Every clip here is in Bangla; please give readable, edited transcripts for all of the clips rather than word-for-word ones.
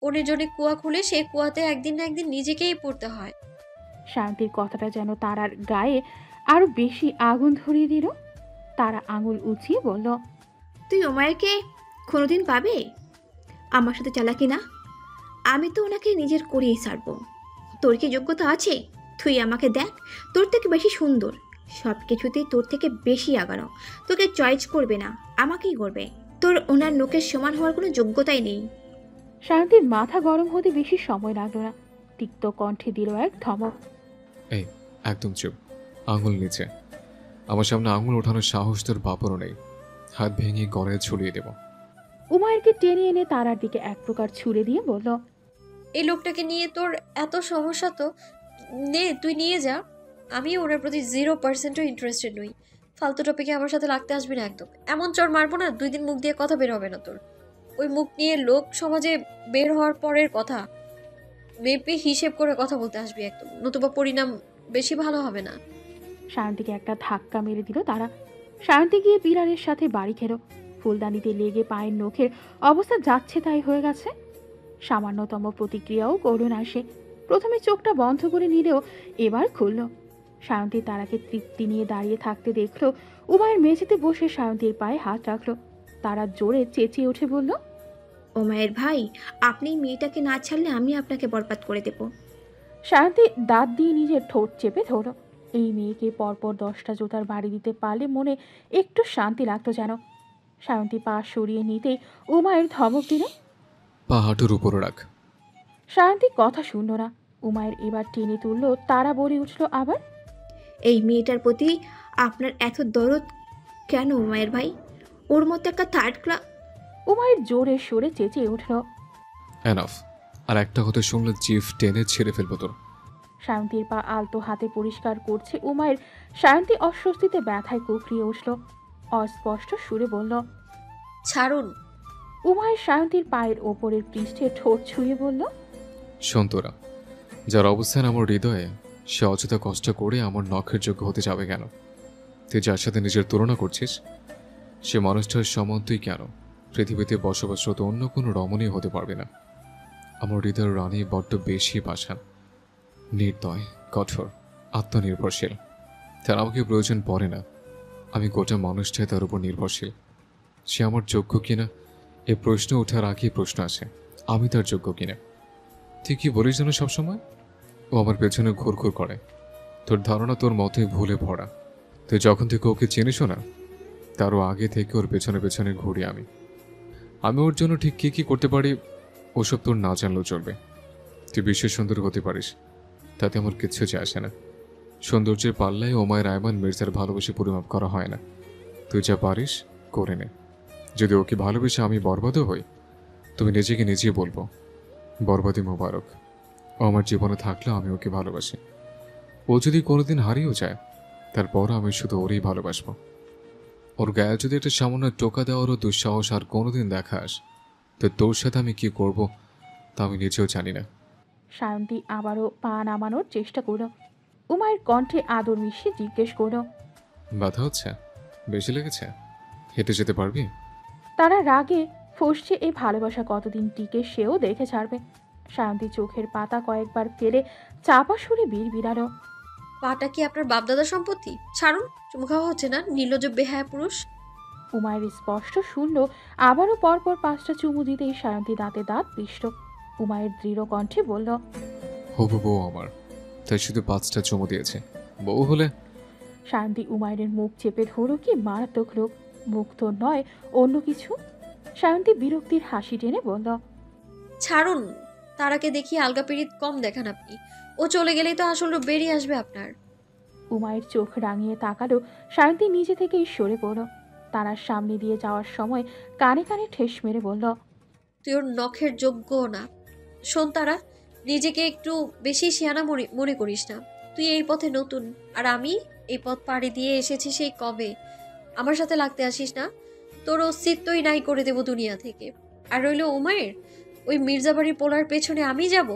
জন্য কুয়া খুলে সেই কুয়াতে একদিন না একদিন নিজেকেই পড়তে হয়। শান্তির কথাটা যেন তারার গায়ে আরো বেশি আগুন ধরিয়ে দিল। তারা আঙুল উঁচিয়ে বলল, তুই ওমায়কে কোনোদিন পাবে আমার সাথে চালাকি না? আমি তো ওনাকে নিজের করেই ছাড়বো। তোর কি যোগ্যতা আছে? তুই আমাকে দেখ, তোর থেকে বেশি সুন্দর, সব কিছুতেই তোর থেকে বেশি আগানো। তোকে চয়েস করবে না, আমাকেই করবে। তোর ওনার লোকের সমান হওয়ার কোনো যোগ্যতাই নেই। শান্তির মাথা গরম হতে বেশি সময় লাগলো না। তিক্ত কণ্ঠে দিল এক ধমক। এই, একদম চুপ। আঙুল নিচে। আমার সামনে আঙুল ওঠানোর সাহস তোর বাপরও নেই। হাত ভেঙে গলায় ছড়িয়ে দেব। উমায়েরকে টেনে এনে তারার দিকে এক প্রকার ছুড়ে দিয়ে বলল, এই লোকটাকে নিয়ে তোর এত সমস্যা তো নে, তুই নিয়ে যা। আমি ওনার প্রতি 0%ও ইন্টারেস্টেড নই। ফালতু টপিকে আমার সাথে লাগতে আসবি না একদম। এমন চড় মারবো না 2 দিন মুখ দিয়ে কথা বের হবে না তোর। ওই মুখ নিয়ে লোক সমাজে বের হওয়ার পরের কথা মেপে হিসেব করে কথা বলতে আসবি একদম, নতুবা পরিণাম বেশি ভালো হবে না। সায়ন্তীকে একটা ধাক্কা মেরে দিল তারা। সায়ন্তী গিয়ে পিলারের সাথে বাড়ি খেলো। ফুলদানিতে লেগে পায়ের নখের অবস্থা যাচ্ছে তাই হয়ে গেছে। সামান্যতম প্রতিক্রিয়াও করুণ আসে। প্রথমে চোখটা বন্ধ করে নিলেও এবার খুলল। সায়ন্তী তারাকে তৃপ্তি নিয়ে দাঁড়িয়ে থাকতে দেখলো। উমায়ের মেঝেতে বসে সায়ন্তীর পায়ে হাত রাখলো। তারা জোরে চেঁচিয়ে উঠে বলল, ওমায়ের ভাই, আপনি মেয়েটাকে না ছাড়লে আমি আপনাকে বরবাদ করে দেব। সায়ন্তী দাঁত দিয়ে নিজের ঠোঁট চেপে ধরল। এই মেয়েকে পরপর 10টা জোতার বাড়ি দিতে পারলে মনে একটু শান্তি লাগতো যেন। সায়ন্তী পা সরিয়ে নিতেই উমায়ের ধমক দিল, পা হাঁটুর উপরে রাখ। সায়ন্তী কথা শুনল না। উমায়ের এবার টেনে তুলল। তারা বলে উঠল আবার, এই মেয়েটার প্রতি আপনার এত দরদ কেন ওমায়ের ভাই? ওর মতো একটা থার্ড ক্লাস। উমায়ের জোরে সরে চেঁচিয়ে উঠল। এনাফ। আর একটা কথা শুনলে জিভ টেনে ছেড়ে ফেলবো তোর। সায়ন্তীর পা আলতো হাতে পরিষ্কার করছে উমায়ের। সায়ন্তী অস্বস্তিতে ব্যথায় কুকড়িয়ে উঠল। অস্পষ্ট সুরে বলল, ছাড়ুন। উমায়ের সায়ন্তীর পায়ের ওপরের পৃষ্ঠে ঠোঁট ছুঁয়ে বলল, শোন তোরা, যার অবস্থান আমার হৃদয়ে, সে অযথা কষ্ট করে আমার নখের যোগ্য হতে যাবে কেন? তুই যার সাথে নিজের তুলনা করছিস, সে মানুষটার সমান তুই কেন পৃথিবীতে বসবাসরত অন্য কোনো রমণীয় হতে পারবে না? আমার হৃদয়ের রানী বড্ড বেশি পাষাণ, নির্দয়, কঠোর, আত্মনির্ভরশীল। তার আমাকে প্রয়োজন পড়ে না। আমি গোটা মানুষটাই তার উপর নির্ভরশীল। সে আমার যোগ্য কিনা এ প্রশ্ন ওঠার আগেই প্রশ্ন আসে, আমি তার যোগ্য কিনা। তুই কি বলিস যেন সবসময়? ও আমার পেছনে ঘুরঘুর করে। তোর ধারণা তোর মতোই ভুলে ভরা। তুই যখন থেকে ওকে চিনিস না, তারও আগে থেকে ওর পেছনে পেছনে ঘুরি আমি। আমি ওর জন্য ঠিক কী কী করতে পারি ওসব তোর না জানলেও চলবে। তুই বিশ্বের সুন্দর হতে পারিস, তাতে আমার কিচ্ছু যায় আসে না। সৌন্দর্যের পাল্লায় ওমায় রায়মান মির্জার ভালোবেসে পরিমাপ করা হয় না। তুই যা পারিস করে নে। যদি ওকে ভালোবেসে আমি বরবাদও হই, তুমি নিজেকে নিজেই বলবো, বরবাদী মোবারক। ও আমার জীবনে থাকলেও আমি ওকে ভালোবাসি। ও যদি কোনোদিন হারিয়েও যায়, তারপর আমি শুধু ওরই ভালোবাসবো। ওর গায়ে যদি একটা সামান্য টোকা দেওয়ারও দুঃসাহস আর কোনোদিন দেখাস, তো তোর সাথে আমি কি করব তা আমি নিজেও জানি না। সায়ন্তী আবারও পা নামানোর চেষ্টা করল। উমায়ের কণ্ঠে আদর মিশিয়ে জিজ্ঞেস করল, ব্যথা হচ্ছে? বেশি লেগেছে? হেঁটে যেতে পারবি? তারা রাগে ফসছে। এই ভালোবাসা কতদিন টিকে সেও দেখে ছাড়বে। সায়ন্তী চোখের পাতা কয়েকবার ফেলে চাপা সুরে বিড়বিড়ালো, পাটা কি আপনার বাপদাদার সম্পত্তি? ছাড়ুন, চুমু খাওয়া হচ্ছে না, নির্লজ্জ বেহায়া পুরুষ। উমায়ের স্পষ্ট শুনল আবারও পরপর 5টা চুমু দিতেই সায়ন্তী দাঁতে দাঁত পিষল। উমায়ের দৃঢ় কণ্ঠে বলল, হবু বউ আমার, তাই শুধু 5টা চুমু দিয়েছে। বউ হলে? সায়ন্তী উমায়ের মুখ চেপে ধরল। কি মারাত্মক লোক! মুখ তো নয়, অন্য কিছু। সায়ন্তী বিরক্তির হাসি টেনে বলল, ছাড়ুন, তারাকে দেখি আলগা পিরিত কম দেখান আপনি। ও চলে গেলেই তো আসল রূপ বেরিয়ে আসবে আপনার। উমায়ের চোখ রাঙিয়ে তাকালো। সায়ন্তী নিজে থেকেই সরে পড়ল। তারার সামনে দিয়ে যাওয়ার সময় কানে কানে ঠেস মেরে বলল, তুই ওর নখের যোগ্য না। শোন তারা, নিজেকে একটু বেশি শিয়ানা মনে করিস না। তুই এই পথে নতুন, আর আমি এই পথ পাড়ি দিয়ে এসেছি সেই কবে। আমার সাথে লাগতে আসিস না, তোর অস্তিত্বই নাই করে দেব দুনিয়া থেকে। আর রইল উমায়ের, ওই মির্জাবাড়ির পোলার পেছনে আমি যাব?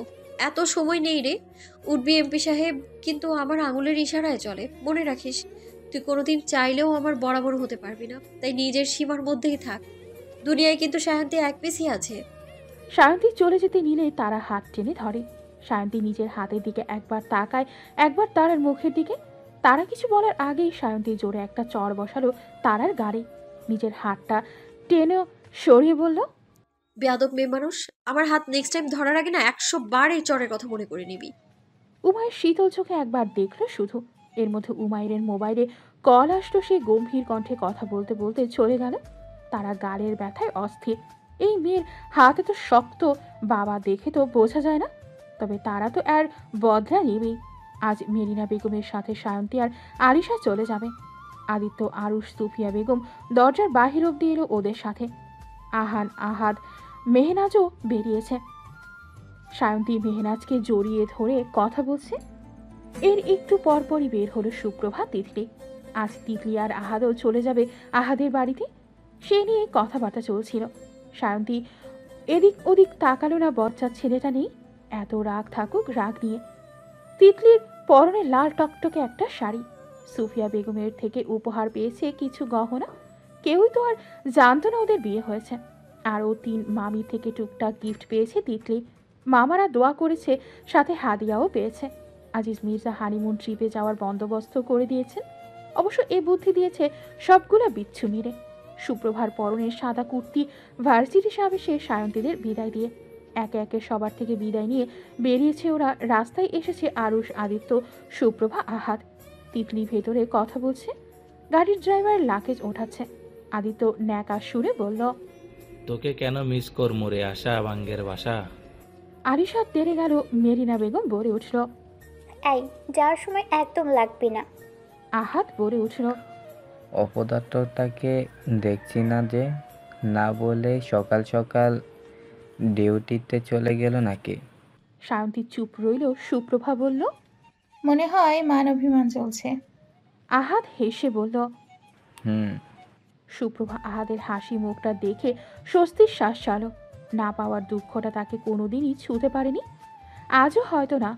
এত সময় নেই রে। উঠবি এমপি সাহেব, কিন্তু আমার আঙুলের ইশারায় চলে, মনে রাখিস। তুই কোনোদিন চাইলেও আমার বরাবর হতে পারবি না, তাই নিজের সীমার মধ্যেই থাক। দুনিয়ায় কিন্তু শান্তি এক পিসই আছে। সায়ন্তী চলে যেতে নিলে তারা হাত টেনে ধরে। সায়ন্তী নিজের হাতের দিকে একবার তাকায়, একবার তারার মুখের দিকে। তারা কিছু বলার আগেই সায়ন্তী জোরে একটা চড় বসালো তারার গাড়ি। নিজের হাতটা টেনে সরিয়ে বলল, বেয়াদব মেয়ে মানুষ, আমার হাত নেক্সট টাইম ধরার আগে না 100 বার এই চরের কথা মনে করে নিবি। উমায়ের শীতল চোখে একবার দেখলো শুধু। এর মধ্যে উমায়ের মোবাইলে কল আসলো। সে গম্ভীর কণ্ঠে কথা বলতে বলতে চলে গেল। তারা গালের ব্যথায় অস্থির। এই মেয়ের হাত এত শক্ত, বাবা দেখে তো বোঝা যায় না। তবে তারা তো আর বদলা নেবেই। আজ মেরিনা বেগমের সাথে সায়ন্তী আর আরিশা চলে যাবে। আদিত্য, আরুষ, সুফিয়া বেগম দরজার বাহির অব্দি এলো ওদের সাথে। আহান, আহাদ, মেহনাজও বেরিয়েছে। সায়ন্তী মেহনাজকে জড়িয়ে ধরে কথা বলছে। এর একটু পরপরই বের হলো সুপ্রভা, তিতলি। আজ তিতলি আর আহাদও চলে যাবে আহাদের বাড়িতে। সে নিয়ে কথাবার্তা চলছিল। সায়ন্তী এদিক ওদিক তাকালো না। বচ্চার ছেলেটা নেই, এত রাগ থাকুক রাগ নিয়ে। তিতলির পরনে লাল টকটকে একটা শাড়ি। সুফিয়া বেগমের থেকে উপহার পেয়েছে কিছু গহনা। কেউই তো আর জানতো না ওদের বিয়ে হয়েছে। আরও 3 মামি থেকে টুকটাক গিফট পেয়েছে তিতলি। মামারা দোয়া করেছে, সাথে হাদিয়াও পেয়েছে। আজিজ মির্জা হানিমুন ট্রিপে যাওয়ার বন্দোবস্ত করে দিয়েছেন। অবশ্য এ বুদ্ধি দিয়েছে সবগুলা বিচ্ছু মিলে। সুপ্রভার পরনের সাদা কুর্তি ভার্সিটি সাহেব সে সায়ন্তীদের বিদায় দিয়ে একে একে সবার থেকে বিদায় নিয়ে বেরিয়েছে ওরা। রাস্তায় এসেছে আরুষ, আদিত্য, সুপ্রভা, আহাদ। তিতলি ভেতরে কথা বলছে, গাড়ির ড্রাইভার লাকেজ ওঠাচ্ছে। আদিত্য ন্যাকা সুরে বলল, তোকে কেন মিস করমু রে আশা বাঙ্গের বাসা। আরিশা তেরে গেল। মেরিনা বেগম বলে উঠল, এই যাওয়ার সময় একদম লাগবে না। আহাদ বলে উঠল, অপদার্থটাকে দেখছি না যে, না বলে সকাল সকাল ডিউটিতে চলে গেল নাকি? সায়ন্তী চুপ রইল। সুপ্রভা বলল, মনে হয় মান অভিমান চলছে। আহাদ হেসে বলল, হুম। সুপ্রভা আহাদের হাসি মুখটা দেখে স্বস্তির শ্বাস চালো। না পাওয়ার দুঃখটা তাকে কোনোদিনই ছুঁতে পারেনি, আজও হয়তো না।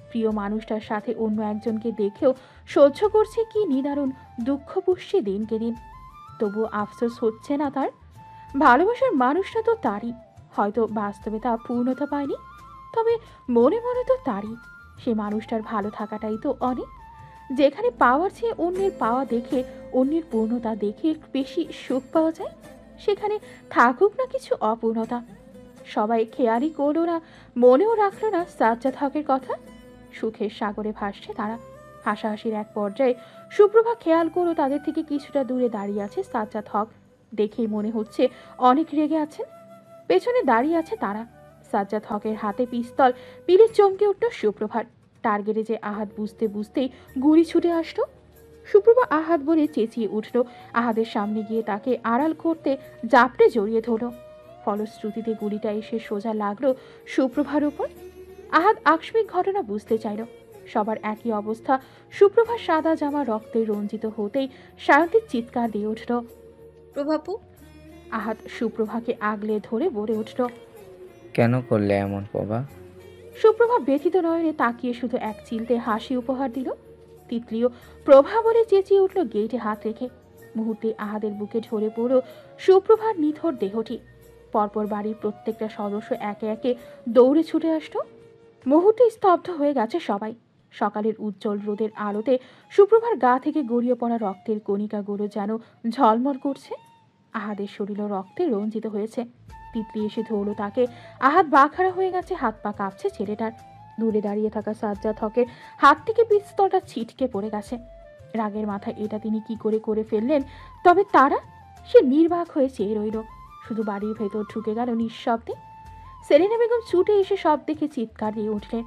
প্রিয় মানুষটার সাথে অন্য একজনকে দেখেও সহ্য করছে কি নিদারুণ দুঃখ পুষছে দিনকে দিন। তবুও আফসোস হচ্ছে না তার। ভালোবাসার মানুষটা তো তারই, হয়তো বাস্তবে তা পূর্ণতা পায়নি, তবে মনে মনে তো তারই। সে মানুষটার ভালো থাকাটাই তো অনেক। যেখানে পাওয়ার চেয়ে অন্যের পাওয়া দেখে, অন্যের পূর্ণতা দেখে বেশি সুখ পাওয়া যায়, সেখানে থাকুক না কিছু অপূর্ণতা। সবাই খেয়ালই করলো না, মনেও রাখলো না সাজ্জাদ হকের কথা। সুখের সাগরে ভাসছে তারা। হাসাহাসির এক পর্যায়ে সুপ্রভা খেয়াল করলো তাদের থেকে কিছুটা দূরে দাঁড়িয়ে আছে সাজ্জাদ হক। দেখেই মনে হচ্ছে অনেক রেগে আছেন। পেছনে দাঁড়িয়ে আছে তারা। সাজ্জাদ হকের হাতে পিস্তল। পিলে চমকে উঠল সুপ্রভার। টার্গেটে যে আহাদ বুঝতে বুঝতেই গুলি ছুটে আসলো। সুপ্রভা আহাদ বলে চেঁচিয়ে উঠল। আহাদের সামনে গিয়ে তাকে আড়াল করতে জাপটে জড়িয়ে ধরল। ফলশ্রুতিতে গুলিটা এসে সোজা লাগলো সুপ্রভার উপর। আহাদ আকস্মিক ঘটনা বুঝতে চাইল। সবার একই অবস্থা। সুপ্রভার সাদা জামা রক্তে রঞ্জিত হতেই সায়ন্তীর চিৎকার দিয়ে উঠল, প্রভাপু। আহাদ সুপ্রভাকে আগলে ধরে বলে উঠল, কেন করলে এমন প্রভা? সুপ্রভা ব্যথিত নয়নে তাকিয়ে শুধু এক চিলতে হাসি উপহার দিল। তিতলিও প্রভা বলে চেঁচিয়ে উঠল গেটে হাত রেখে। মুহূর্তে আহাদের বুকে ঝরে পড়ল সুপ্রভার নিথর দেহটি। পরপর বাড়ির প্রত্যেকটা সদস্য একে একে দৌড়ে ছুটে আসলো। মুহূর্তে স্তব্ধ হয়ে গেছে সবাই। সকালের উজ্জ্বল রোদের আলোতে সুপ্রভার গা থেকে গড়িয়ে পড়া রক্তের কণিকাগুলো যেন ঝলমল করছে। আহাদের শরীর রক্তে রঞ্জিত হয়েছে। তিতলি এসে ধরল তাকে। আহাদ বাখারা হয়ে গেছে, হাত পা কাঁপছে ছেলেটার। দূরে দাঁড়িয়ে থাকা সাজ্জাদ হকের হাত থেকে পিস্তলটা ছিটকে পড়ে গেছে। রাগের মাথায় এটা তিনি কি করে ফেললেন। তবে তারা, সে নির্বাক হয়ে চেয়ে রইল। শুধু বাড়ির ভেতর ঢুকে গেল নিঃশব্দে। সেলিনা বেগম ছুটে এসে সব দেখে চিৎকার দিয়ে উঠলেন।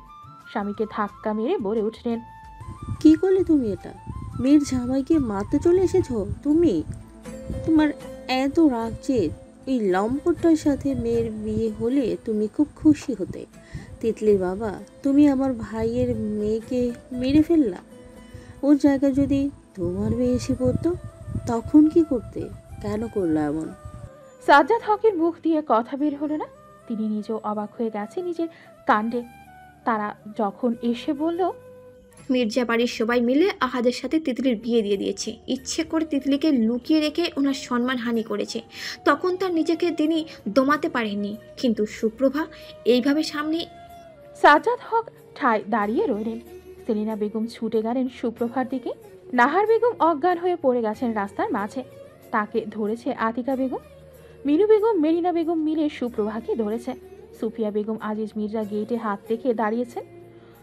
স্বামীকে ধাক্কা মেরে বলে উঠলেন, কি করলে তুমি এটা? মেয়ের জামাইকে মারতে চলে এসেছো তুমি? তোমার এত রাগ যে এই লম্পটটার সাথে মেয়ের বিয়ে হলে তুমি খুব খুশি হতে। তিতলির বাবা, তুমি আমার ভাইয়ের মেয়েকে মেরে ফেললা। ওর জায়গায় যদি তোমার মেয়ে এসে পড়তো তখন কি করতে? কেন করলা এমন? সাজ্জাদ হকের মুখ দিয়ে কথা বের হলো না। তিনি নিজেও অবাক হয়ে গেছে নিজের কাণ্ডে। তারা যখন এসে বলল, মির্জা বাড়ির সবাই মিলে আহাদের সাথে তিতলির বিয়ে দিয়ে দিয়েছে। ইচ্ছে করে তিতলিকে লুকিয়ে রেখে ওনার সম্মানহানি করেছে। তখন তার নিজেকে তিনি দমাতে পারেননি, কিন্তু সুপ্রভা এইভাবে সামনে। সাজ্জাদ হক ঠায় দাঁড়িয়ে রইলেন। সেলিনা বেগম ছুটে গেলেন সুপ্রভার দিকে। নাহার বেগম অজ্ঞান হয়ে পড়ে গেছেন রাস্তার মাঝে। তাকে ধরেছে আতিকা বেগম। মিনু বেগম, মেরিনা বেগম মিলে সুপ্রভাকে ধরেছে। সুফিয়া বেগম আজিজ মির্জা গেটে হাত রেখে দাঁড়িয়েছেন।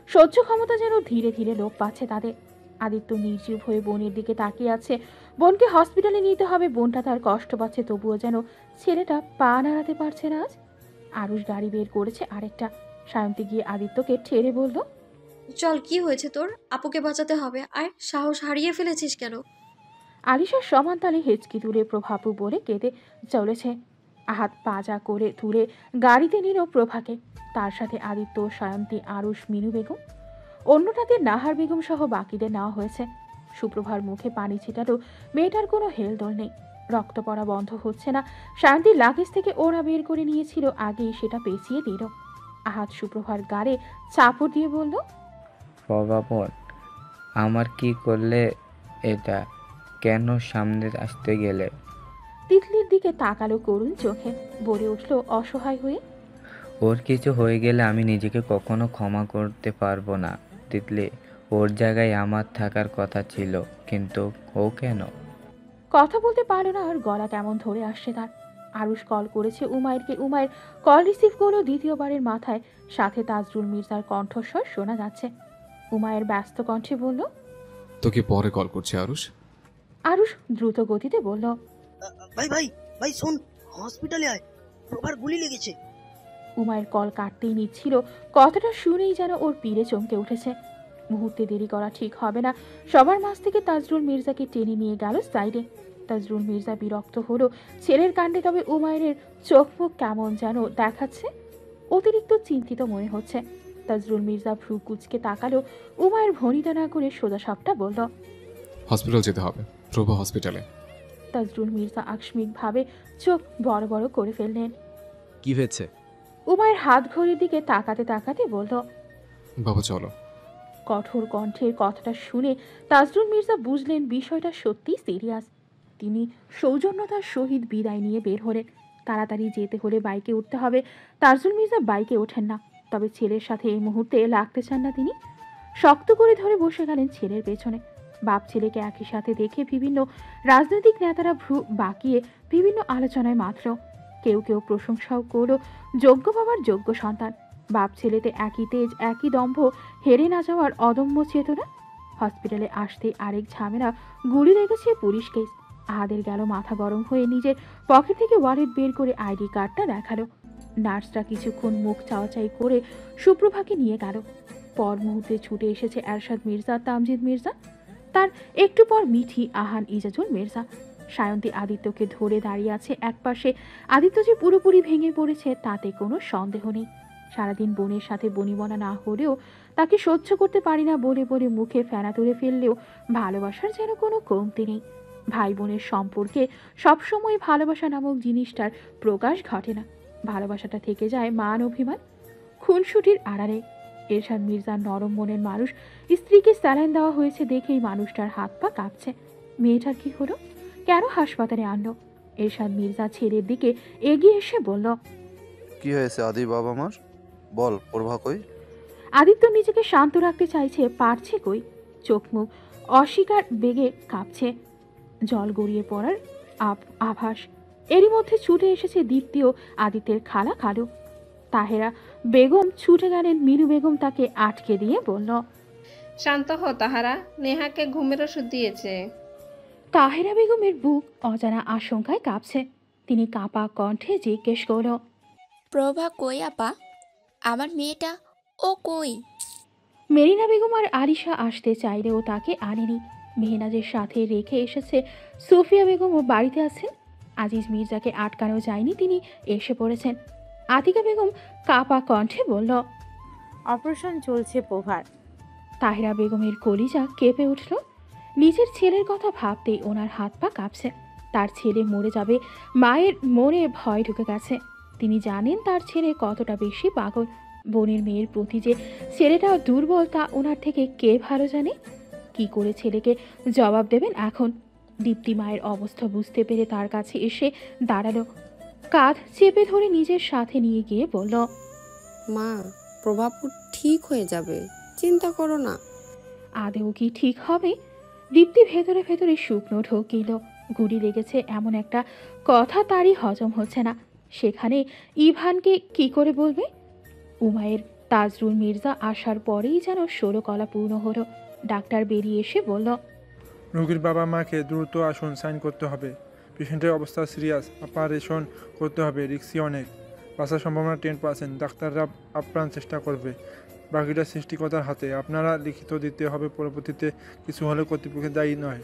সহ্য ক্ষমতা যেন ধীরে ধীরে লোপ পাচ্ছে তাদের। আদিত্য নির্জীব হয়ে বোনের দিকে তাকিয়ে আছে। বোনকে হসপিটালে নিতে হবে, বোনটা তার কষ্ট পাচ্ছে, তবুও যেন ছেলেটা পা নাড়াতে পারছে না আজ। আরুষ গাড়ি বের করেছে আরেকটা। সায়ন্তী গিয়ে আদিত্যকে ঠেলে বলল, চল, কি হয়েছে তোর? আপুকে বাঁচাতে হবে। আর সাহস হারিয়ে ফেলেছিস কেন? আলিশার সমান তালে হেঁচকি তুলে প্রভাপু বলে কেঁদে চলেছে। হাত পাজা করে তুলে গাড়িতে নিল প্রভাকে, তার সাথে আদিত্য, সায়ন্তী, আরুষ, মিনু বেগম। অন্যটাতে নাহার বেগম সহ বাকিদের নেওয়া হয়েছে। সুপ্রভার মুখে পানি ছিটালো। মেয়েটার কোনো হেলদোল নেই, রক্ত পড়া বন্ধ হচ্ছে না। সায়ন্তী লাগেজ থেকে ওরা বের করে নিয়েছিল, আগেই সেটা পেঁচিয়ে দিল। আহাত সুপ্রভার গাড়ে চাপড় দিয়ে বলল, প্রভাবন, আমার কি করলে এটা? কেন সামনে আসতে গেলে? তিতলির দিকে তাকালো করুণ চোখে, বলে উঠল অসহায় হয়ে, ওর কিছু হয়ে গেলে আমি নিজেকে কখনো ক্ষমা করতে পারবো না তিতলি। ওর জায়গায় আমার থাকার কথা ছিল, কিন্তু ও কেন? কথা বলতে পারলো না, আর গলা কেমন ধরে আসছে তার। আরুষ কল করেছে উমায়েরকে। উমায়ের কল রিসিভ করলো দ্বিতীয়বারের মাথায়। সাথে তাজরুল মির্জার কণ্ঠস্বর শোনা যাচ্ছে। উমায়ের ব্যস্ত কণ্ঠে বলল, তোকে পরে কল করছি আরুষ। আরুষ দ্রুত গতিতে বলল, ভাই ভাই ভাই শোন, হসপিটালে আয়, প্রভার গুলি লেগেছে। উমায়ের কল কাটতেই নিচ্ছিল, কথাটা শুনেই যেন ওর পিড়ে চমকে উঠেছে। মুহূর্তে দেরি করা ঠিক হবে না। সবার মাঝ থেকে তাজরুল মির্জাকে টেনে নিয়ে গেল সাইডে। তাজরুল মির্জা বিরক্ত হলো ছেলের কাণ্ডে, তবে উমায়ের চোখ মুখ কেমন যেন দেখাচ্ছে, অতিরিক্ত চিন্তিত মনে হচ্ছে। তাজরুল মির্জা ভ্রু কুচকে তাকালো। উমায়ের ভনিতা না করে সোজা সাপটা বলল, হসপিটাল যেতে হবে, প্রভা হসপিটালে। তাজরুল মির্জা আকস্মিক ভাবে চোখ বড় বড় করে ফেললেন। কি হয়েছে? উমায়ের হাত ঘড়ির দিকে তাকাতে তাকাতে বলল, বাবা চলো। কঠোর কণ্ঠের কথাটা শুনে তাজরুল মির্জা বুঝলেন বিষয়টা সত্যি সিরিয়াস। তিনি সৌজন্যতার সহিত বিদায় নিয়ে বের হলেন। তাড়াতাড়ি যেতে হলে বাইকে উঠতে হবে। তাজরুল মির্জা বাইকে ওঠেন না, তবে ছেলের সাথে এই মুহূর্তে লাগতে চান না তিনি। শক্ত করে ধরে বসে গেলেন ছেলের পেছনে। বাপ ছেলেকে একই সাথে দেখে বিভিন্ন রাজনৈতিক নেতারা ভ্রু বাঁকিয়ে বিভিন্ন আলোচনায় মাত্র। কেউ কেউ প্রশংসাও করল, যোগ্য বাবার যোগ্য সন্তান। বাপ ছেলেতে একই তেজ, একই দম্ভ, হেরে না যাওয়ার অদম্য চেতনা। হসপিটালে আসতে আরেক ঝামেলা, গুলি লেগেছে পুলিশ কেস। আহাদের গেল মাথা গরম হয়ে নিজের পকেট থেকে ওয়ালেট বের করে আইডি কার্ডটা দেখালো। নার্সরা কিছুক্ষণ মুখ চাওয়াচাই করে সুপ্রভাকে নিয়ে গেল। পর মুহূর্তে ছুটে এসেছে এরশাদ মির্জা, তামজিদ মির্জা, তার একটু পর মিঠি, আহান, ইজাজুল মির্জা। সায়ন্তী আদিত্যকে ধরে দাঁড়িয়ে আছে একপাশে। আদিত্য যে পুরোপুরি ভেঙে পড়েছে তাতে কোনো সন্দেহ নেই। সারাদিন বোনের সাথে বনিবনা না হলেও তাকে সহ্য করতে পারি না বলে বলে মুখে ফেনা তুলে ফেললেও ভালোবাসার যেন কোনো কমতি নেই। ভাই বোনের সম্পর্কে সবসময় ভালোবাসা নামক জিনিসটার প্রকাশ ঘটে না। ভালোবাসাটা থেকে যায় মান অভিমান, খুনসুটির আড়ালে। এরশাদ মির্জার নরম মনের মানুষ। স্ত্রীকে স্যালাইন দেওয়া হয়েছে দেখেই মানুষটার হাত পা কাঁপছে। মেয়েটার কি হলো? কেন হাসপাতালে আনলো? এরশাদ মির্জা ছেলের দিকে এগিয়ে এসে বলল, কি হয়েছে আদি বাবা আমার? বল, প্রভা কই? আদিত্য নিজেকে শান্ত রাখতে চাইছে, পারছে কই। চোখ মুখ অস্বীকার বেগে কাঁপছে, জল গড়িয়ে পড়ার আভাস। এরই মধ্যে ছুটে এসেছে দীপ্তিও, আদিত্যের খালা খালু। তাহেরা বেগম ছুটে গেলেন। মিনু বেগম তাকে আটকে দিয়ে বলল, শান্ত হ তাহারা, নেহাকে ঘুমের ওষুধ দিয়েছে। তাহেরা বেগমের বুক অজানা আশঙ্কায় কাঁপছে। তিনি কাঁপা কণ্ঠে জিজ্ঞেস করল, প্রভা কই আপা? আমার মেয়েটা, ও কই? মেরিনা বেগম আর আরিশা আসতে চাইলেও তাকে আনেনি। মেহনাজের সাথে রেখে এসেছে। সুফিয়া বেগমও বাড়িতে আছেন। আজিজ মির্জাকে আটকানো যায়নি, তিনি এসে পড়েছেন। আতিকা বেগম কাঁপা কণ্ঠে বলল, অপারেশন চলছে প্রভার। তাহেরা বেগমের কলিজা কেঁপে উঠল। নিজের ছেলের কথা ভাবতেই ওনার হাত পা কাঁপছে। তার ছেলে মরে যাবে, মায়ের মনে ভয় ঢুকে গেছে। তিনি জানেন তার ছেলে কতটা বেশি পাগল। বোনের মেয়ের প্রতি যে ছেলেটা দুর্বল তা ওনার থেকে কে ভালো জানে। কি করে ছেলেকে জবাব দেবেন এখন? দীপ্তি মায়ের অবস্থা বুঝতে পেরে তার কাছে এসে দাঁড়ালো, কাঁধ চেপে ধরে নিজের সাথে নিয়ে গিয়ে বলল, মা, প্রভাবপুর ঠিক হয়ে যাবে, চিন্তা করো না। আদেও কি ঠিক হবে? দীপ্তি ভেতরে ভেতরে শুকনো ঢোকিল। গুলি লেগেছে এমন একটা কথা তারই হজম হচ্ছে না। সেখানে ইভানকে কি করে বলবে? উমায়ের তাজরুল মির্জা আসার পরেই যেন 16 কলা পূর্ণ হলো। ডাক্তার বেরিয়ে এসে বলল, রোগীর বাবা মাকে দ্রুত আসুন, সাইন করতে হবে। পেশেন্টের অবস্থা সিরিয়াস, অপারেশন করতে হবে, রিস্কি অনেক, বাঁচার সম্ভাবনা 10%। ডাক্তাররা আপ্রাণ চেষ্টা করবে, বাকিটা সৃষ্টিকর্তার হাতে। আপনারা লিখিত দিতে হবে, পরবর্তীতে কিছু হলে কর্তৃপক্ষের দায়ী নয়।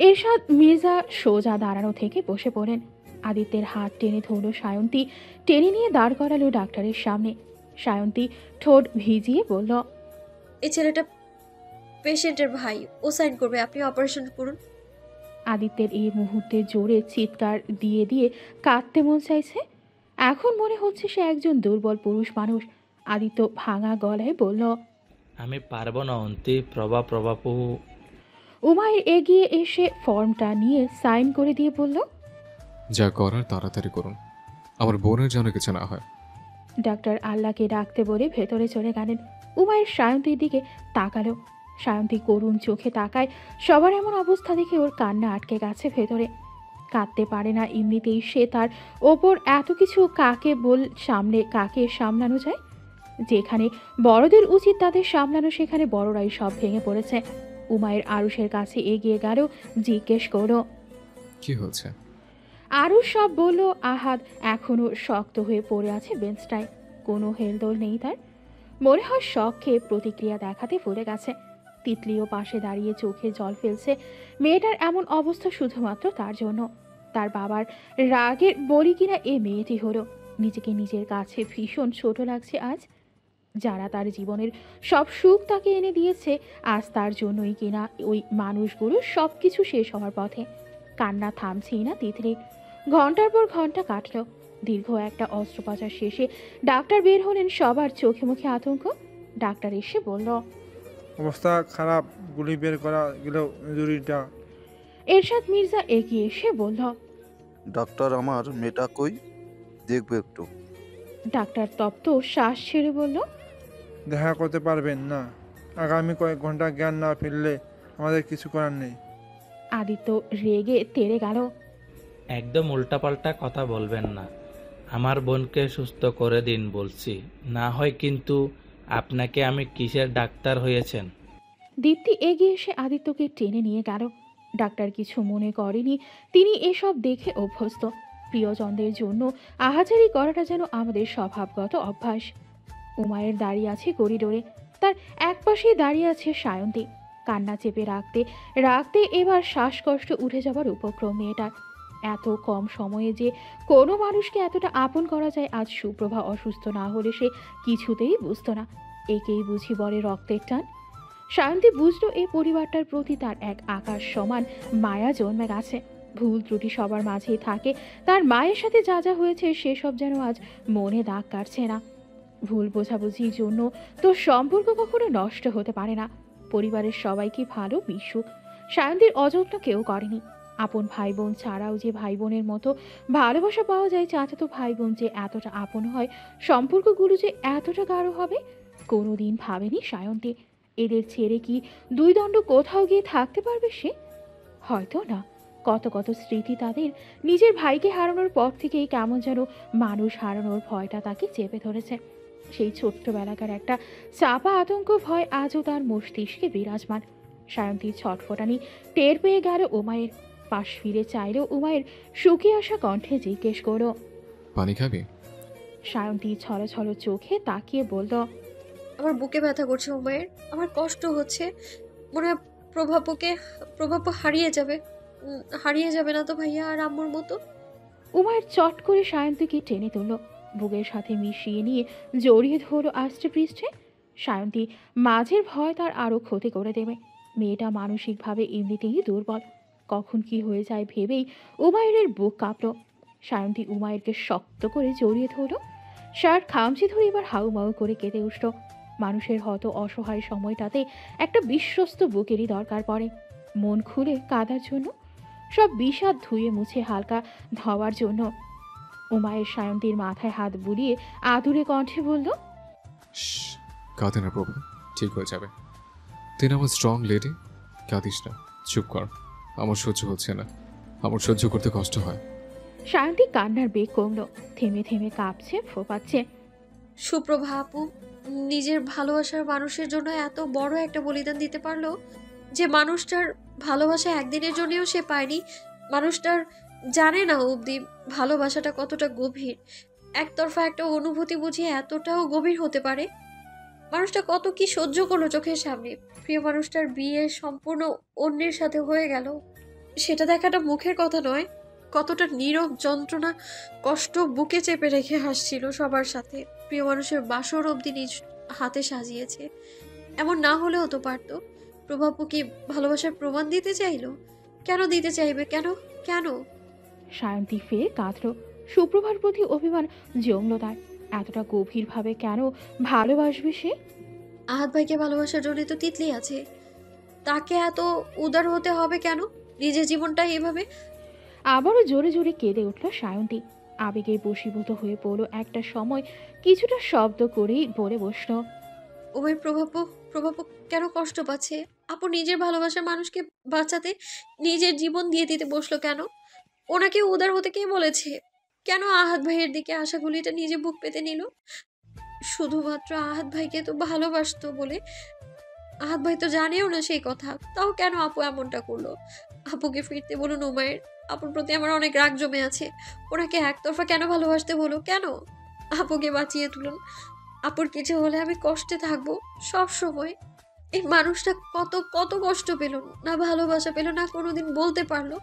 এরশাদ মির্জা সোজা দাঁড়ানো থেকে বসে পড়েন। আদিত্যের হাত টেনে ধরল সায়ন্তী, টেনে নিয়ে দাঁড় করালো ডাক্তারের সামনে। সায়ন্তী ঠোঁট ভিজিয়ে বলল, এই ছেলেটা পেশেন্টের ভাই, ও সাইন করবে, আপনি অপারেশন করুন। আদিত্যের এই মুহূর্তে জোরে চিৎকার দিয়ে দিয়ে কাঁদতে মন চাইছে। এখন মনে হচ্ছে সে একজন দুর্বল পুরুষ মানুষ। আদিত্য ভাঙা গলায় বলল, আমি পারবো না অন্তি, প্রভাপু। উমায়ের এগিয়ে এসে ফর্মটা নিয়ে সাইন করে দিয়ে বলল, যা করার তাড়াতাড়ি করুন, আমার বোনের যেন কিছু না হয়। ডাক্তার আল্লাহকে ডাকতে বলে ভেতরে চলে গেলেন। উমায়ের সায়ন্তীর দিকে তাকালো। সায়ন্তী করুণ চোখে তাকায়। সবার এমন অবস্থা দেখে ওর কান্না আটকে গেছে ভেতরে। কাঁদতে পারে না এমনিতেই সে, তার ওপর এত কিছু কাকে সামলানো যায়? যেখানে বড়দের উচিত তাদের সামলানো, সেখানে বড়রাই সব ভেঙে পড়েছে। উমায়ের আরুষের কাছে এগিয়ে গেল, জিজ্ঞেস করলো, কি হচ্ছে? আরুষ সব বলল। আহাদ এখনো শক্ত হয়ে পড়ে আছে বেঞ্চটায়, কোনো হেলদোল নেই তার। মনে হয় শখ খেয়ে প্রতিক্রিয়া দেখাতে ভুলে গেছে। তিতলিও পাশে দাঁড়িয়ে চোখে জল ফেলছে। মেয়েটার এমন অবস্থা শুধুমাত্র তার জন্য। তার বাবার রাগের বলি কিনা এ মেয়েটি হলো। নিজেকে নিজের কাছে ভীষণ ছোট লাগছে আজ। যারা তার জীবনের সব সুখ তাকে এনে দিয়েছে, আজ তার জন্যই কিনা ওই মানুষগুলো সব কিছু শেষ হওয়ার পথে। কান্না থামছেই না তিতলি। ঘন্টার পর ঘন্টা কাটল। দীর্ঘ একটা অস্ত্রোপচার শেষে ডাক্তার বের হলেন। সবার চোখে মুখে আতঙ্ক। ডাক্তার এসে বলল, অবস্থা খারাপ, গুলি বের করা গেলেও ইনজুরিটা। এরশাদ মির্জা এগিয়ে এসে বলল, ডাক্তার, আমার মেয়েটা কই, দেখবে একটু। ডাক্তার তপ্ত শ্বাস ছেড়ে বলল, দেখা করতে পারবেন না, আগামী কয়েক ঘন্টা জ্ঞান না ফিরলে আমাদের কিছু করার নেই। আদিত্য রেগে তেড়ে গেল। একদম উল্টাপাল্টা কথা বলবেন না, আমার বোনকে সুস্থ করে দিন বলছি, না হয় কিন্তু আপনাকে আমি কিসের ডাক্তার হয়েছেন? দীপ্তি এগিয়ে এসে আদিত্যকে টেনে নিয়ে গেল। ডাক্তার কিছু মনে করেনি, তিনি এসব দেখে অভ্যস্ত। প্রিয়জনদের জন্য আহাজারি করাটা যেন আমাদের স্বভাবগত অভ্যাস। উমায়ের দাঁড়িয়ে আছে করিডোরে, তার একপাশেই দাঁড়িয়ে আছে সায়ন্তী। কান্না চেপে রাখতে রাখতে এবার শ্বাসকষ্ট উঠে যাবার উপক্রম মেয়েটার। এত কম সময়ে যে কোনো মানুষকে এতটা আপন করা যায়, আজ সুপ্রভা অসুস্থ না হলে সে কিছুতেই বুঝতো না। একেই বুঝি বলে রক্তের টান। সায়ন্তী বুঝলো এই পরিবারটার প্রতি তার এক আকাশ সমান মায়া জন্মে গেছে। ভুল ত্রুটি সবার মাঝেই থাকে, তার মায়ের সাথে যা যা হয়েছে সেসব যেন আজ মনে দাগ কাটছে না। ভুল বোঝাবুঝির জন্য তো সম্পর্ক কখনো নষ্ট হতে পারে না। পরিবারের সবাইকে ভালো মিশুক, সায়ন্তীর অযত্ন কেউ করেনি। আপন ভাই বোন ছাড়াও যে ভাই বোনের মতো ভালোবাসা পাওয়া যায়, চাচাতো ভাই বোন যে এতটা আপন হয়, সম্পর্কগুলো যে এতটা গাঢ় হবে, কোনোদিন ভাবেনি সায়ন্তী। এদের ছেড়ে কি দুই দণ্ড কোথাও গিয়ে থাকতে পারবে সে? হয়তো না। কত কত স্মৃতি তাদের। নিজের ভাইকে হারানোর পর থেকেই কেমন যেন মানুষ হারানোর ভয়টা তাকে চেপে ধরেছে। সেই ছোট্টবেলাকার একটা চাপা আতঙ্ক ভয় আজও তার মস্তিষ্কে বিরাজমান। সায়ন্তীর ছটফটানি টের পেয়ে গেল উমায়ের। পাশ ফিরে চাইলেও উমায়ের শুকিয়ে আসা কণ্ঠে জিজ্ঞেস করো, পানি খাবি? সায়ন্তী ছলো ছলো চোখে তাকিয়ে বলল, আমার বুকে ব্যথা করছে উমায়ের, আমার কষ্ট হচ্ছে। মনে হয় প্রভাবকে হারিয়ে যাবে না তো ভাইয়া আর আম্মুর মতো? উমায়ের চট করে সায়ন্তীকে টেনে তুলল, বুকের সাথে মিশিয়ে নিয়ে জড়িয়ে ধরল আষ্টে পৃষ্ঠে। সায়ন্তী মাঝের ভয় তার আরও ক্ষতি করে দেবে। মেয়েটা মানসিকভাবে এমনিতেই দুর্বল, কখন কি হয়ে যায় ভেবেই উমায়ের বুক কাঁপল। সায়ন্তী উমায়েরকে শক্ত করে জড়িয়ে ধরল। শার্ট খামচি ধরে এবার হাউমাউ করে কেঁদে উঠল। মানুষের হয়তো অসহায় সময়টাতে একটা বিশ্বস্ত বুকেরই দরকার পড়ে, মন খুলে কাঁদার জন্য, সব বিষাদ ধুয়ে মুছে হালকা ধোয়ার জন্য। উমায়ের সায়ন্তীর মাথায় হাত বুলিয়ে আদুরে কণ্ঠে বলল, কাঁদে না প্রভা, ঠিক হয়ে যাবে। তুই আমার স্ট্রং লেডি, কাঁদিস না, চুপ কর। আমার সহ্য হচ্ছে না, আমার সহ্য করতে কষ্ট হয়। সায়ন্তী কান্নার বেগ কমল, থেমে থেমে কাঁপছে, ফোপাচ্ছে। সুপ্রভা আপু নিজের ভালোবাসার মানুষের জন্য এত বড় একটা বলিদান দিতে পারলো, যে মানুষটার ভালোবাসা একদিনের জন্যও সে পায়নি। মানুষটার জানে না অবধি ভালোবাসাটা কতটা গভীর, একতরফা একটা অনুভূতি বুঝিয়ে এতটাও গভীর হতে পারে। মানুষটা কত কি সহ্য করলো চোখের সামনে, প্রিয় মানুষটার বিয়ে সম্পূর্ণ অন্যের সাথে হয়ে গেল, সেটা দেখাটা মুখের কথা নয়। কতটা নীরব যন্ত্রণা, কষ্ট বুকে চেপে রেখে হাসছিল সবার সাথে। প্রিয় মানুষের বাসর অবধি নিজ হাতে সাজিয়েছে। এমন না হলেও তো পারতো। প্রভাবও কি ভালোবাসার প্রমাণ দিতে চাইলো? কেন দিতে চাইবে? কেন কেন? সায়ন্তী ফের কাঁদল। সুপ্রভার প্রতি অভিমান জমল তার। এতটা গভীরভাবে কেন ভালোবাসবে সে? আহাদ ভাইকে ভালোবাসার জন্য তো তিতলি আছে, তাকে এত উদার হতে হবে কেন? নিজের জীবনটা এভাবে। আবারও জোরে জোরে কেঁদে উঠল সায়ন্তী। আবেগে বশীভূত হয়ে পড়ল একটা সময়, কিছুটা শব্দ করেই বলে বসল, ওই প্রভাবও কেন কষ্ট পাচ্ছে? আপু নিজের ভালোবাসার মানুষকে বাঁচাতে নিজের জীবন দিয়ে দিতে বসলো কেন? ওনাকে উদার হতে কে বলেছে? কেন আহাদ ভাইয়ের দিকে আশাগুলিটা নিজে বুক পেতে নিল? শুধুমাত্র আহাদ ভাইকে তো ভালোবাসতো বলে। আহাদ ভাই তো জানেও না সেই কথা, তাও কেন আপু এমনটা করলো? আপুকে ফিরতে বলুন উমায়ের, আপুর প্রতি আমার অনেক রাগ জমে আছে। ওনাকে একতরফা কেন ভালোবাসতে বলো? কেন? আপুকে বাঁচিয়ে তুলুন। আপুর কিছু হলে আমি কষ্টে থাকবো সব সময়। এই মানুষটা কত কত কষ্ট পেল, না ভালোবাসা পেল, না কোনোদিন বলতে পারলো,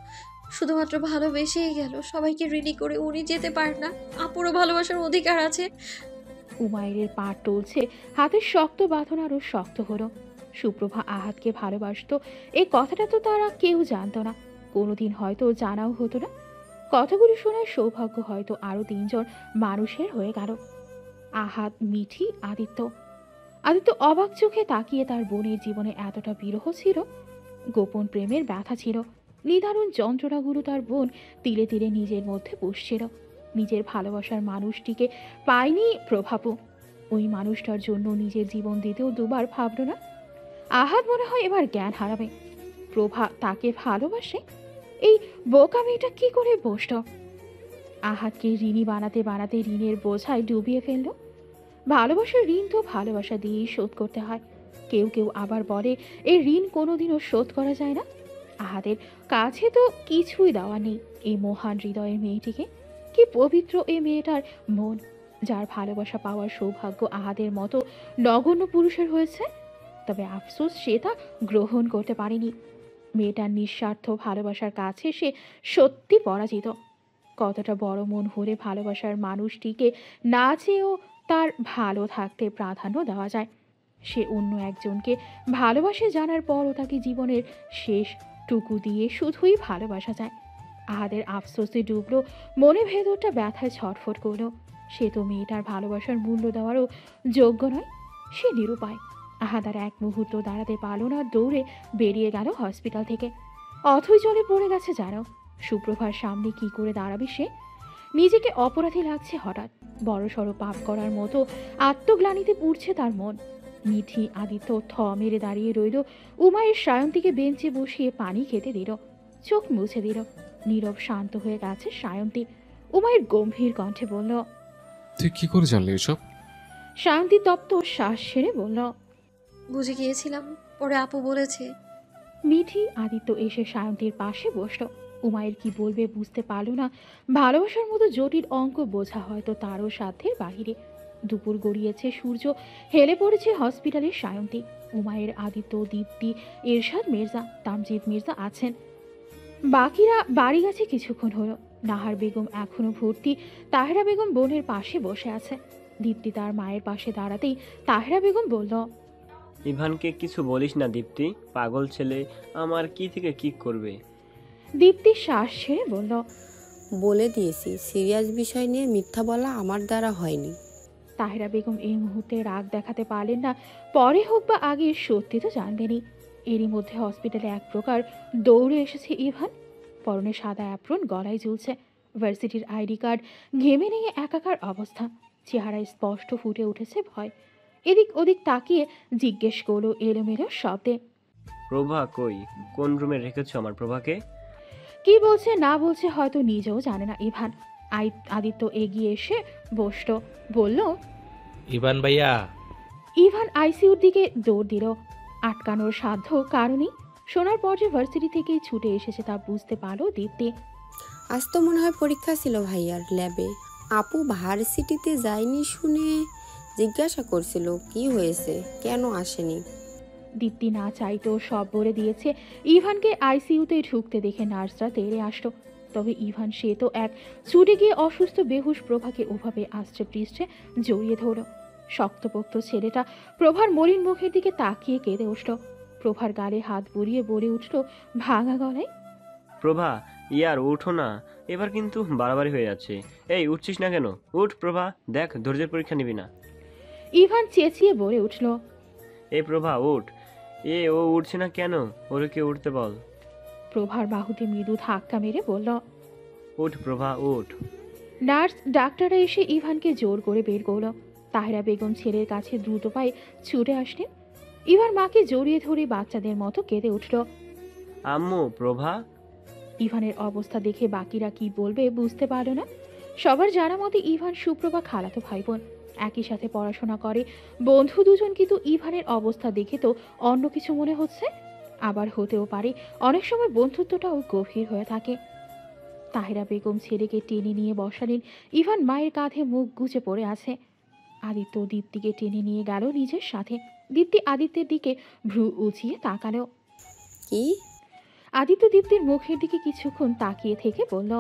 শুধুমাত্র ভালোবেসেই গেল। সবাইকে ঋণী করে উনি যেতে পারেন না। আপুরও ভালোবাসার অধিকার আছে। উমায়ের পা টলছে, হাতের শক্ত বাঁধন আরো শক্ত হলো। সুপ্রভা আহাদকে ভালোবাসতো এই কথাটা তো তারা কেউ জানতো না, কোনোদিন হয়তো জানাও হতো না। কথাগুলো শোনার সৌভাগ্য হয়তো আরো 3 জন মানুষের হয়ে গেল। আহাদ, মিঠি, আদিত্য। আদিত্য অবাক চোখে তাকিয়ে তার বোনের জীবনে এতটা বিরহ ছিল, গোপন প্রেমের ব্যথা ছিল, নিদারুণ যন্ত্রণাগুলো তার বোন তিলে তিলে নিজের মধ্যে পুষছিল। নিজের ভালোবাসার মানুষটিকে পায়নি প্রভাবও। ওই মানুষটার জন্য নিজের জীবন দিতেও দুবার ভাবল না। আহাদ মনে হয় এবার জ্ঞান হারাবে। প্রভা তাকে ভালোবাসে? এই বোকা মেয়েটা কি করে বসত? আহাদকে ঋণী বানাতে বানাতে ঋণের বোঝায় ডুবিয়ে ফেলল। ভালোবাসার ঋণ তো ভালোবাসা দিয়েই শোধ করতে হয়। কেউ কেউ আবার বলে এই ঋণ কোনোদিনও শোধ করা যায় না। আহাদের কাছে তো কিছুই দেওয়া নেই এই মহান হৃদয়ের মেয়েটিকে। কি পবিত্র এই মেয়েটার মন, যার ভালোবাসা পাওয়ার সৌভাগ্য আহাদের মতো নগণ্য পুরুষের হয়েছে। তবে আফসোস সে তা গ্রহণ করতে পারেনি। মেয়েটার নিঃস্বার্থ ভালোবাসার কাছে সে সত্যি পরাজিত। কতটা বড় মন হলে ভালোবাসার মানুষটিকে না চেয়েও তার ভালো থাকতে প্রাধান্য দেওয়া যায়। সে অন্য একজনকে ভালোবাসে জানার পরও তাকে জীবনের শেষ টুকু দিয়ে শুধুই ভালোবাসা যায়। আহাদের আফসোসে ডুবলো, মনে ভেতরটা ব্যথায় ছটফট করলো। সে তো মেয়েটার ভালোবাসার মূল্য দেওয়ারও যোগ্য নয়। সে নিরুপায়। আহাদ আর এক মুহূর্ত দাঁড়াতে পারল না, দৌড়ে বেরিয়ে গেল হসপিটাল থেকে। অথই জলে পড়ে গেছে যারা। সুপ্রভার সামনে কি করে দাঁড়াবে সে? নিজেকে অপরাধী লাগছে হঠাৎ। বড়সড় পাপ করার মতো আত্মগ্লানিতে পুড়ছে তার মন। মিঠি, আদিত্য থ মেরে দাঁড়িয়ে রইল। উমায়ের সায়ন্তীকে বেঞ্চে বসিয়ে পানি খেতে দিল, চোখ মুছে দিল। নীরব শান্ত হয়ে গেছে সায়ন্তী। উমায়ের গম্ভীর কণ্ঠে বলল, তুই কি করে জানলি এসব? সায়ন্তী তপ্ত শ্বাস ছেড়ে বলল, বুঝে গিয়েছিলাম, পরে আপু বলেছে। মিঠি, আদিত্য এসে সায়ন্তীর পাশে বসল। উমায়ের কি বলবে বুঝতে পারল না। ভালোবাসার মতো জটিল অঙ্ক বোঝা হয়তো তারও সাধ্যের বাহিরে। দুপুর গড়িয়েছে, সূর্য হেলে পড়েছে হসপিটালের সায়ন্তী। উমায়ের, আদিত্য, দীপ্তি, এরশাদ মির্জা, তামজিদ মির্জা আছেন। বাকিরা বাড়ি গেছে কিছুক্ষণ হলো। নাহার বেগম এখনো ভর্তি। তাহেরা বেগম বোনের পাশে বসে আছে। দীপ্তি তার মায়ের পাশে দাঁড়াতেই তাহেরা বেগম বলল, ইভানকে কিছু বলিস না দীপ্তি, পাগল ছেলে আমার কি থেকে কি করবে। দীপ্তি শ্বাস ছেড়ে বলল, বলে দিয়েছি সিরিয়াস বিষয় নিয়ে মিথ্যা বলা আমার দ্বারা হয়নি। তাহেরা বেগম এই মুহূর্তে রাগ দেখাতে পারলেন না, পরে হোক বা আগে সত্যি তো জানবেনই। এরই মধ্যে হসপিটালে এক প্রকার দৌড়ে এসেছে ইভান। পরনে সাদা অ্যাপ্রন, গলায় ঝুলছে ভার্সিটির আইডি কার্ড, ঘেমে নিয়ে একাকার অবস্থা, চেহারায় স্পষ্ট ফুটে উঠেছে ভয়। এদিক ওদিক তাকিয়ে জিজ্ঞেস করলো এলোমেলো শব্দে, প্রভা কই? কোন রুমে রেখেছো আমার প্রভাকে? কি বলছে না বলছে হয়তো নিজেও জানে না ইভান। আদিত্য এগিয়ে এসে বসল, বলল, ইভান ভাইয়া। ইভান আইসিইউর দিকে দৌড় দিল। আটকানোর সাধ্য কারণেই। শোনার পর যে ভার্সিটি থেকেই ছুটে এসেছে তা বুঝতে পারল দীপ্তি। আজ তো মনে হয় পরীক্ষা ছিল ভাইয়ার ল্যাবে। আপু ভার্সিটিতে যায়নি শুনে জিজ্ঞাসা করছিল কি হয়েছে, কেন আসেনি। দীপ্তি না চাইতেও সব বলে দিয়েছে। ইভানকে আইসিইউতে ঢুকতে দেখে নার্সরা তেড়ে আসলো। তবে ইভান সে তো এক ছুটে গিয়ে অসুস্থ বেহুশ প্রভাকে ওভাবে আষ্টে পৃষ্ঠে জড়িয়ে ধরল। শক্তপোক্ত ছেলেটা প্রভার মলিন মুখের দিকে তাকিয়ে কেঁদে উঠল। প্রভার গালে হাত বুলিয়ে বলে উঠল ভাঙা গলায়, প্রভা ইয়ার উঠো না, এবার কিন্তু বাড়াবাড়ি হয়ে যাচ্ছে। এই উঠছিস না কেন? উঠ প্রভা, দেখ ধৈর্যের পরীক্ষা নিবি না। ইভান চেঁচিয়ে বলে উঠল, এই প্রভা উঠ। ও উঠছে না কেন? ওরে কে উঠতে বল। প্রভার বাহুতে মৃদু ধাক্কা মেরে বলল, উঠ প্রভা উঠ। নার্স ডাক্তাররা এসে ইভানকে জোর করে বের করল। তাহেরা বেগম ছেলের কাছে দ্রুত পায়ে ছুটে আসলেন। ইভান মাকে জড়িয়ে ধরে বাচ্চাদের মতো কেঁদে উঠল। আম্মু প্রভা। ইভানের অবস্থা দেখে বাকিরা কি বলবে বুঝতে পারল না। সবার জানা মতে ইভান সুপ্রভা খালাতো ভাই বোন, একই সাথে পড়াশোনা করে বন্ধু দুজন। কিন্তু ইভানের অবস্থা দেখে তো অন্য কিছু মনে হচ্ছে। আবার হতেও পারে অনেক সময় বন্ধুত্বটাও গভীর হয়ে থাকে। তাহেরা বেগম ছেলেকে টেনে নিয়ে বসালেন। ইভান মায়ের কাঁধে মুখ গুজে পড়ে আছে। আদিত্য দীপ্তিকে টেনে নিয়ে গেল নিজের সাথে। দীপ্তি আদিত্যের দিকে ভ্রু উঁচিয়ে তাকালো। কি? আদিত্য দীপ্তির মুখের দিকে কিছুক্ষণ তাকিয়ে থেকে বলল,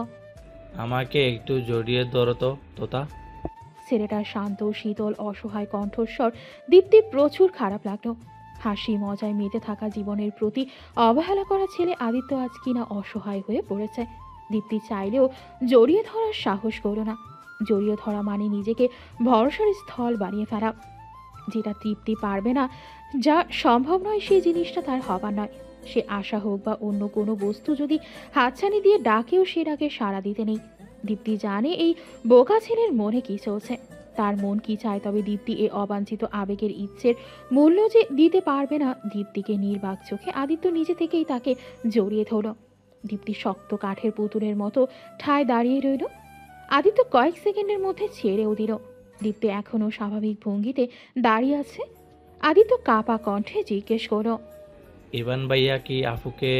আমাকে একটু জড়িয়ে ধরো তো তোতা। ছেলেটার শান্ত শীতল অসহায় কণ্ঠস্বর দীপ্তির প্রচুর খারাপ লাগলো। হাসি মজায় মেতে থাকা জীবনের প্রতি অবহেলা করা ছেলে আদিত্য আজ কিনা অসহায় হয়ে পড়েছে। দীপ্তি চাইলেও জড়িয়ে ধরার সাহস করল না। জড়িয়ে ধরা মানে নিজেকে ভরসার স্থল বানিয়ে ফেলা। যেটা তৃপ্তি পারবে না, যা সম্ভব নয়, সেই জিনিসটা তার হবার নয়। সে আশা হোক বা অন্য কোনো বস্তু যদি হাতছানি দিয়ে ডাকেও সে ডাকে সাড়া দিতে নেই। দীপ্তি জানে এই বোকা ছেলের মনে কি চলছে, তার মন কি চায়। তবে দীপ্তি এ অবাঞ্ছিত আবেগের ইচ্ছের মূল্য যে দিতে পারবে না। দীপ্তিকে নির্বাক চোখে আদিত্য নিজে থেকেই তাকে জড়িয়ে ধরল। দীপ্তি শক্ত কাঠের পুতুলের মতো ঠায় দাঁড়িয়ে রইল। আদিত্য কয়েক সেকেন্ডের মধ্যে ছেড়েও দিল। দীপ্তি এখনো স্বাভাবিক ভঙ্গিতে দাঁড়িয়ে আছে। আদিত্য কাপা কণ্ঠে জিজ্ঞেস করল, ইভান ভাইয়া কি আপুকে?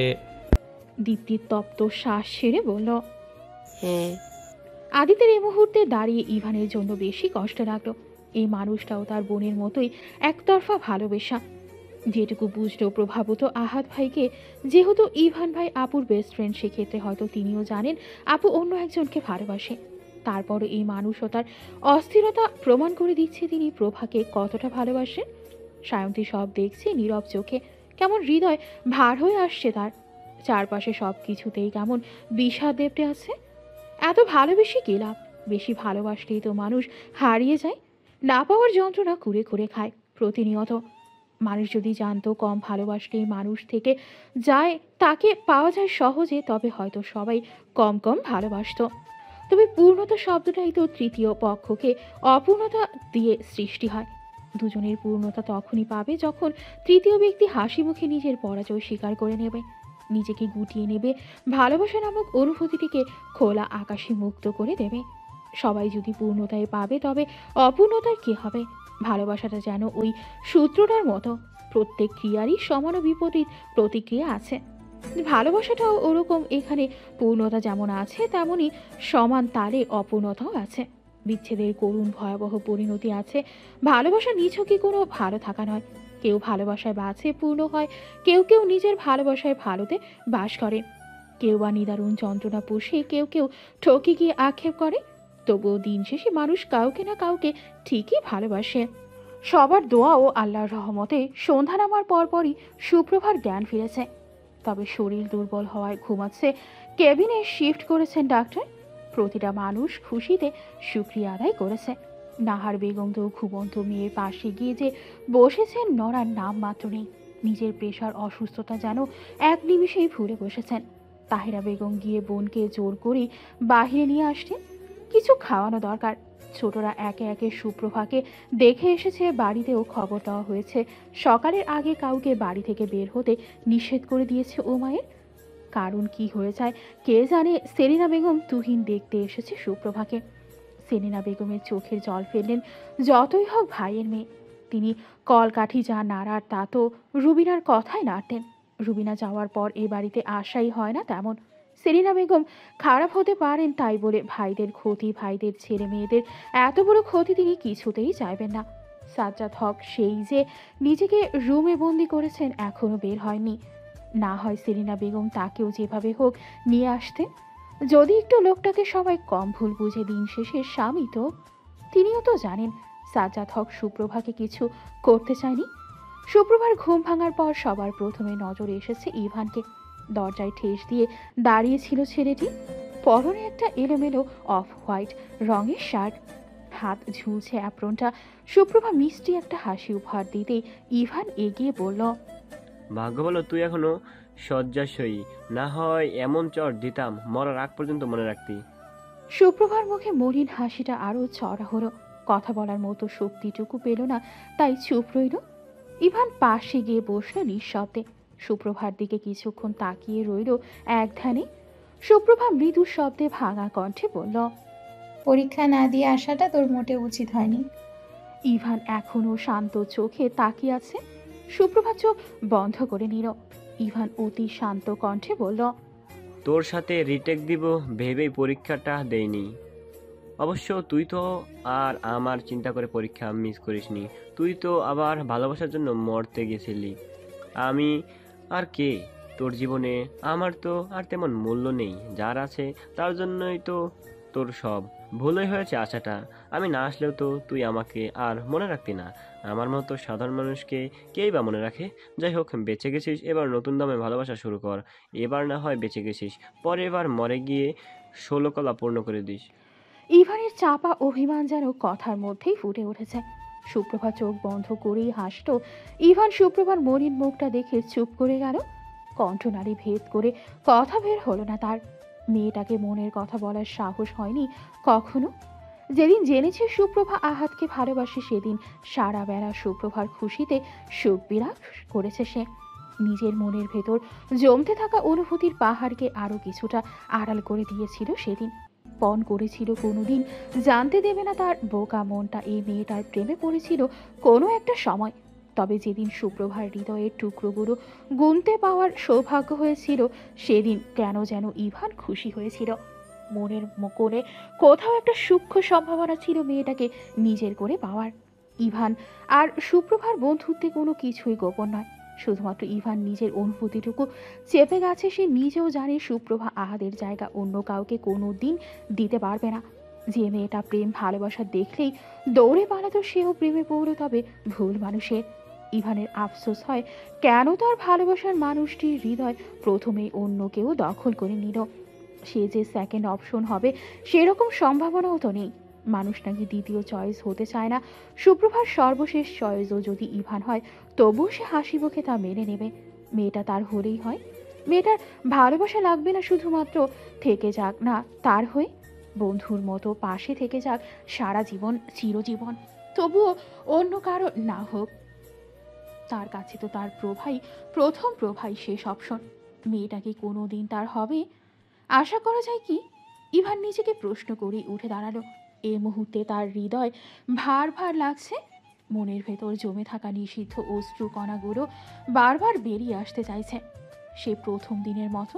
দীপ্তির তপ্ত শ্বাস ছেড়ে বলল, হ্যাঁ। আদিত্যের এই মুহূর্তে দাঁড়িয়ে ইভানের জন্য বেশি কষ্ট লাগলো। এই মানুষটাও তার বোনের মতোই একতরফা ভালোবাসা। যেটুকু বুঝলো প্রভাবত আহাদ ভাইকে, যেহেতু ইভান ভাই আপুর বেস্ট ফ্রেন্ড, সেক্ষেত্রে হয়তো তিনিও জানেন আপু অন্য একজনকে ভালোবাসে। তারপরও এই মানুষও তার অস্থিরতা প্রমাণ করে দিচ্ছে তিনি প্রভাকে কতটা ভালোবাসেন। সায়ন্তী সব দেখছে নীরব চোখে। কেমন হৃদয় ভার হয়ে আসছে তার। চারপাশে সব কিছুতেই কেমন বিষাদ দেবটে আছে। এত ভালোবেসে কি লাভ? বেশি ভালোবাসলেই তো মানুষ হারিয়ে যায়, না পাওয়ার যন্ত্রণা কুড়ে কুড়ে খায় প্রতিনিয়ত। মানুষ যদি জানতো কম ভালোবাসলেই মানুষ থেকে যায়, তাকে পাওয়া যায় সহজে, তবে হয়তো সবাই কম কম ভালোবাসত। তবে পূর্ণতা শব্দটাই তো তৃতীয় পক্ষকে অপূর্ণতা দিয়ে সৃষ্টি হয়। দুজনের পূর্ণতা তখনই পাবে যখন তৃতীয় ব্যক্তি হাসি মুখে নিজের পরাজয় স্বীকার করে নেবে, নিজেকে গুটিয়ে নেবে, ভালোবাসা নামক অনুভূতিটিকে খোলা আকাশে মুক্ত করে দেবে। সবাই যদি পূর্ণতায় পাবে, তবে অপূর্ণতার কি হবে? ভালোবাসাটা যেন ওই সূত্রটার মতো, প্রত্যেক ক্রিয়ারই সমান ও বিপরীত প্রতিক্রিয়া আছে। ভালোবাসাটাও ওরকম। এখানে পূর্ণতা যেমন আছে, তেমনি সমান তালে অপূর্ণতাও আছে। বিচ্ছেদের করুণ ভয়াবহ পরিণতি আছে। ভালোবাসা নিছকই কোনো ভালো থাকা নয়। কেউ ভালোবাসায় বাঁচে, পূর্ণ হয়। কেউ কেউ নিজের ভালোবাসায় ভালোতে বাস করে। কেউ বা নিদারুণ যন্ত্রণা পুষে, কেউ কেউ ঠকে গিয়ে আক্ষেপ করে। তবুও দিন শেষে মানুষ কাউকে না কাউকে ঠিকই ভালোবাসে। সবার দোয়া ও আল্লাহর রহমতে সন্ধ্যা নামার পরপরই সুপ্রভার জ্ঞান ফিরেছে। তবে শরীর দুর্বল হওয়ায় ঘুমাচ্ছে। কেবিনে শিফট করেছেন ডাক্তার। প্রতিটা মানুষ খুশিতে শুকরিয়া আদায় করেছে। নাহার বেগম তো ঘুমন্ত মেয়ের পাশে গিয়ে যে বসেছেন নড়ার নাম মাত্র নেই। নিজের পেশার অসুস্থতা যেন এক নিমিষেই ভুলে বসেছেন। তাহিরা বেগম গিয়ে বোনকে জোর করে বাহিরে নিয়ে আসতেন। কিছু খাওয়ানো দরকার। ছোটরা একে একে সুপ্রভাকে দেখে এসেছে, বাড়িতেও খবর দেওয়া হয়েছে। সকালের আগে কাউকে বাড়ি থেকে বের হতে নিষেধ করে দিয়েছে ওমায়ের। কারণ কি হয়ে যায় কে জানে। সেলিনা বেগম তুহিন দেখতে এসেছে সুপ্রভাকে। সেলিনা বেগমের চোখের জল ফেললেন। যতই হোক ভাইয়ের মেয়ে, তিনি কলকাঠি যা নাড়ার তা তো রুবিনার কথাই নাড়তেন। রুবিনা যাওয়ার পর এ বাড়িতে আশাই হয় না তেমন। সেলিনা বেগম খারাপ হতে পারেন, তাই বলে ভাইদের ক্ষতি, ভাইদের ছেলে মেয়েদের এত বড় ক্ষতি তিনি কিছুতেই চাইবেন না। সাজ্জাদ হক সেই যে নিজেকে রুমে বন্দি করেছেন, এখনো বের হয়নি। না হয় সেলিনা বেগম তাকেও যেভাবে হোক নিয়ে আসতেন। যদি একটু লোকটাকে সবাই কম ভুল বুঝে, দিন শেষে স্বামী তো। তিনিও তো জানেন সাজ্জাদ হক সুপ্রভাকে কিছু করতে চায়নি। সুপ্রভার ঘুম ভাঙার পর সবার প্রথমে নজরে এসেছে ইভানকে। দরজায় ঠেস দিয়ে দাঁড়িয়েছিল ছেলেটি। পরনে একটা এলোমেলো অফ হোয়াইট রঙের শার্ট, হাত ঝুলছে অ্যাপ্রনটা। সুপ্রভা মিষ্টি একটা হাসি উপহার দিতেই ইভান এগিয়ে বলল, ভাগ্য বলো তুই এখনো শয্যাশয়ী, না হয় এমন চট দিতাম মরার আগ পর্যন্ত মনে রাখতি। সুপ্রভার মুখে মলিন হাসিটা আরো চড়া হলো। কথা বলার মতো শক্তিটুকু পেল না, তাই চুপ রইল। ইভান পাশে গিয়ে বসল নিঃশব্দে। সুপ্রভার দিকে কিছুক্ষণ তাকিয়ে রইল এক ধ্যানে। সুপ্রভা মৃদু শব্দে ভাঙা কণ্ঠে বলল, পরীক্ষা না দিয়ে আসাটা তোর মোটে উচিত হয়নি। ইভান এখনো শান্ত চোখে তাকিয়ে আছে। সুপ্রভা চোখ বন্ধ করে নিল। ইভান অতি শান্ত কণ্ঠে বলল, তোর সাথে রিটেক দিব ভেবেই পরীক্ষাটা দেইনি। অবশ্য তুই তো আর আমার চিন্তা করে পরীক্ষা মিস করিসনি। তুই তো আবার ভালোবাসার জন্য মরতে গেছিলি। আমি আর কে তোর জীবনে? আমার তো আর তেমন মূল্য নেই। যার আছে তার জন্যই তো তোর সব। ভুলই হয়েছে আশাটা। আমি না আসলেও তো তুই আমাকে আর মনে রাখতি না। আমার মতো সাধারণ মানুষকে কেই বা মনে রাখে? যাই হোক, বেঁচে গেছিস, এবার নতুন দমে ভালোবাসা শুরু কর। এবার না হয় বেঁচে গেছিস, পরের বার মরে গিয়ে 16 কলা পূর্ণ করে দিস। ইভানের চাপা অভিমান যেন কথার মধ্যেই ফুটে উঠেছে। সুপ্রভা চোখ বন্ধ করেই হাসত। ইভান সুপ্রভার মলিন মুখটা দেখে চুপ করে গেল। কণ্ঠনালী ভেদ করে কথা বের হলো না তার। মেয়েটাকে মনের কথা বলার সাহস হয়নি কখনো। যেদিন জেনেছে সুপ্রভা আহাতকে ভালোবাসে, সেদিন সারা বেলা সুপ্রভার খুশিতে সুখ বিরাগ করেছে সে। নিজের মনের ভেতর জমতে থাকা অনুভূতির পাহাড়কে আরো কিছুটা আড়াল করে দিয়েছিল সেদিন। পণ করেছিল কোনোদিন জানতে দেবে না তার বোকা মনটা এই মেয়েটার প্রেমে পড়েছিল কোনো একটা সময়। তবে যেদিন সুপ্রভার হৃদয়ের টুকরোগুলো গুনতে পাওয়ার সৌভাগ্য হয়েছিল, সেদিন কেন যেন ইভান খুশি হয়েছিল। মনের কোণে কোথাও একটা সূক্ষ্ম সম্ভাবনা ছিল মেয়েটাকে নিজের করে পাওয়ার। ইভান আর সুপ্রভার বন্ধুত্বে কোনো কিছুই গোপন নয়। শুধুমাত্র ইভান নিজের অনুভূতিটুকু চেপে গেছে। সে নিজেও জানে সুপ্রভা আহাদের জায়গা অন্য কাউকে কোনো দিন দিতে পারবে না। যে মেয়েটা প্রেম ভালোবাসা দেখলেই দৌড়ে পালাতো, সেও প্রেমে পড়ল, তবে ভুল মানুষের। ইভানের আফসোস হয় কেন তার ভালোবাসার মানুষটির হৃদয় প্রথমেই অন্য কেউ দখল করে নিল। সে যে সেকেন্ড অপশন হবে সেরকম সম্ভাবনাও তো নেই। মানুষ নাকি দ্বিতীয় চয়েস হতে চায় না। সুপ্রভার সর্বশেষ চয়েসও যদি ইভান হয়, তবুও সে হাসি মুখে তা মেনে নেবে। মেয়েটা তার হলেই হয়। মেয়েটার ভালোবাসা লাগবে না, শুধুমাত্র থেকে যাক না তার হয়ে, বন্ধুর মতো পাশে থেকে যাক সারা জীবন, চিরজীবন। তবুও অন্য কারো না হোক। তার কাছে তো তার প্রভাই প্রথম, প্রভাই শেষ অপশন। মেয়েটা কি কোনো দিন তার হবে? আশা করা যায় কি? ইভান নিজেকে প্রশ্ন করে উঠে দাঁড়ালো। এই মুহূর্তে তার হৃদয় ভার ভার লাগছে। মনের ভেতর জমে থাকা নিষিদ্ধ অশ্রু কণাগুলো বারবার বেরিয়ে আসতে চাইছে। সে প্রথম দিনের মতো,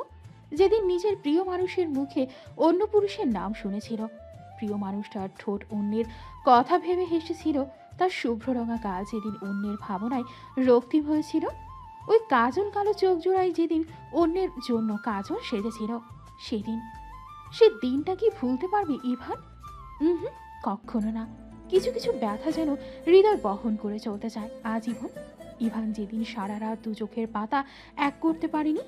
যেদিন নিজের প্রিয় মানুষের মুখে অন্য পুরুষের নাম শুনেছিল। প্রিয় মানুষটার ঠোঁট অন্যের কথা ভেবে হেসেছিল। তার শুভ্র রঙা গাল যেদিন অন্যের ভাবনায় রক্তিম হয়েছিল। ওই কাজল কালো চোখ জোড়ায় যেদিন অন্যের জন্য কাজল সেজেছিল, সেদিন। সে দিনটা কি ভুলতে পারবে ইভান? কখনো না। কিছু কিছু ব্যথা যেন হৃদয় বহন করে চলতে চায় আজীবন। ইভান যেদিন সারা রাত দু চোখের পাতা এক করতে পারেনি,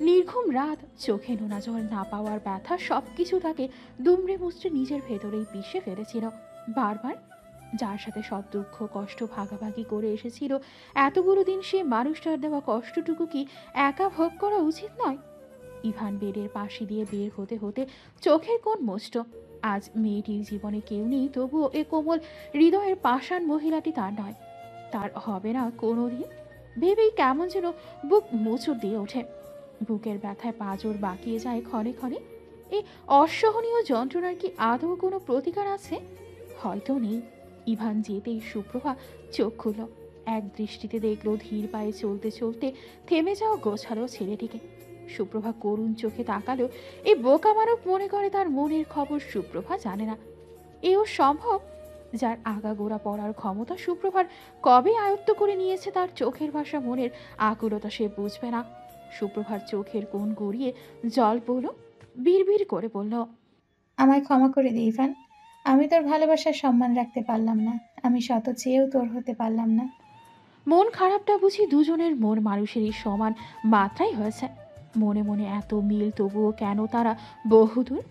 নির্ঘুম রাত, চোখে নোনা জল না পাওয়ার ব্যথা, সবকিছু তাকে দুমড়ে মুচড়ে নিজের ভেতরেই পিষে ফেলেছিল। বারবার। যার সাথে সব দুঃখ কষ্ট ভাগাভাগি করে এসেছিল এতগুলো দিন, সে মানুষটার দেওয়া কষ্টটুকু কি একা ভোগ করা উচিত নয়? ইভান বেডের পাশে দিয়ে বের হতে হতে চোখের কোণ মুষ্ট। আজ মেয়েটির জীবনে কেউ নেই, তবুও এ কোমল হৃদয়ের পাষাণ মহিলাটি তার নয়, তার হবে না কোনোদিন। ভেবেই কেমন যেন বুক মোচড় দিয়ে ওঠে। বুকের ব্যথায় পাঁজর বাঁকিয়ে যায় ক্ষণে ক্ষণে। এই অসহনীয় যন্ত্রণার কি আদৌ কোনো প্রতিকার আছে? হয়তো নেই। ইভান যেতেই সুপ্রভা চোখ খুলল। এক দৃষ্টিতে দেখল ধীর পায়ে চলতে চলতে থেমে যাওয়া গোছালো ছেলেটিকে। সুপ্রভা করুণ চোখে তাকালো। এই বোকা মানব মনে করে তার মনের খবর সুপ্রভা জানে না। এও সম্ভব? যার আগাগোড়া পড়ার ক্ষমতা সুপ্রভার কবে আয়ত্ত করে নিয়েছে তার চোখের ভাষা, মনের আকুলতা সে বুঝবে না। সুপ্রভার চোখের কোণ গড়িয়ে জল পড়ল। বিড়বিড় করে বলল, আমায় ক্ষমা করে দে ইভান। আমি তোর ভালোবাসার সম্মান রাখতে পারলাম না, আমি শত চেয়েও তোর হতে পারলাম না। মন খারাপটা বুঝি দুজনের মন মানুষেরই সমান মাত্রাই হয়েছে। মনে মনে এত মিল, তবুও কেন তারা বহুদূর?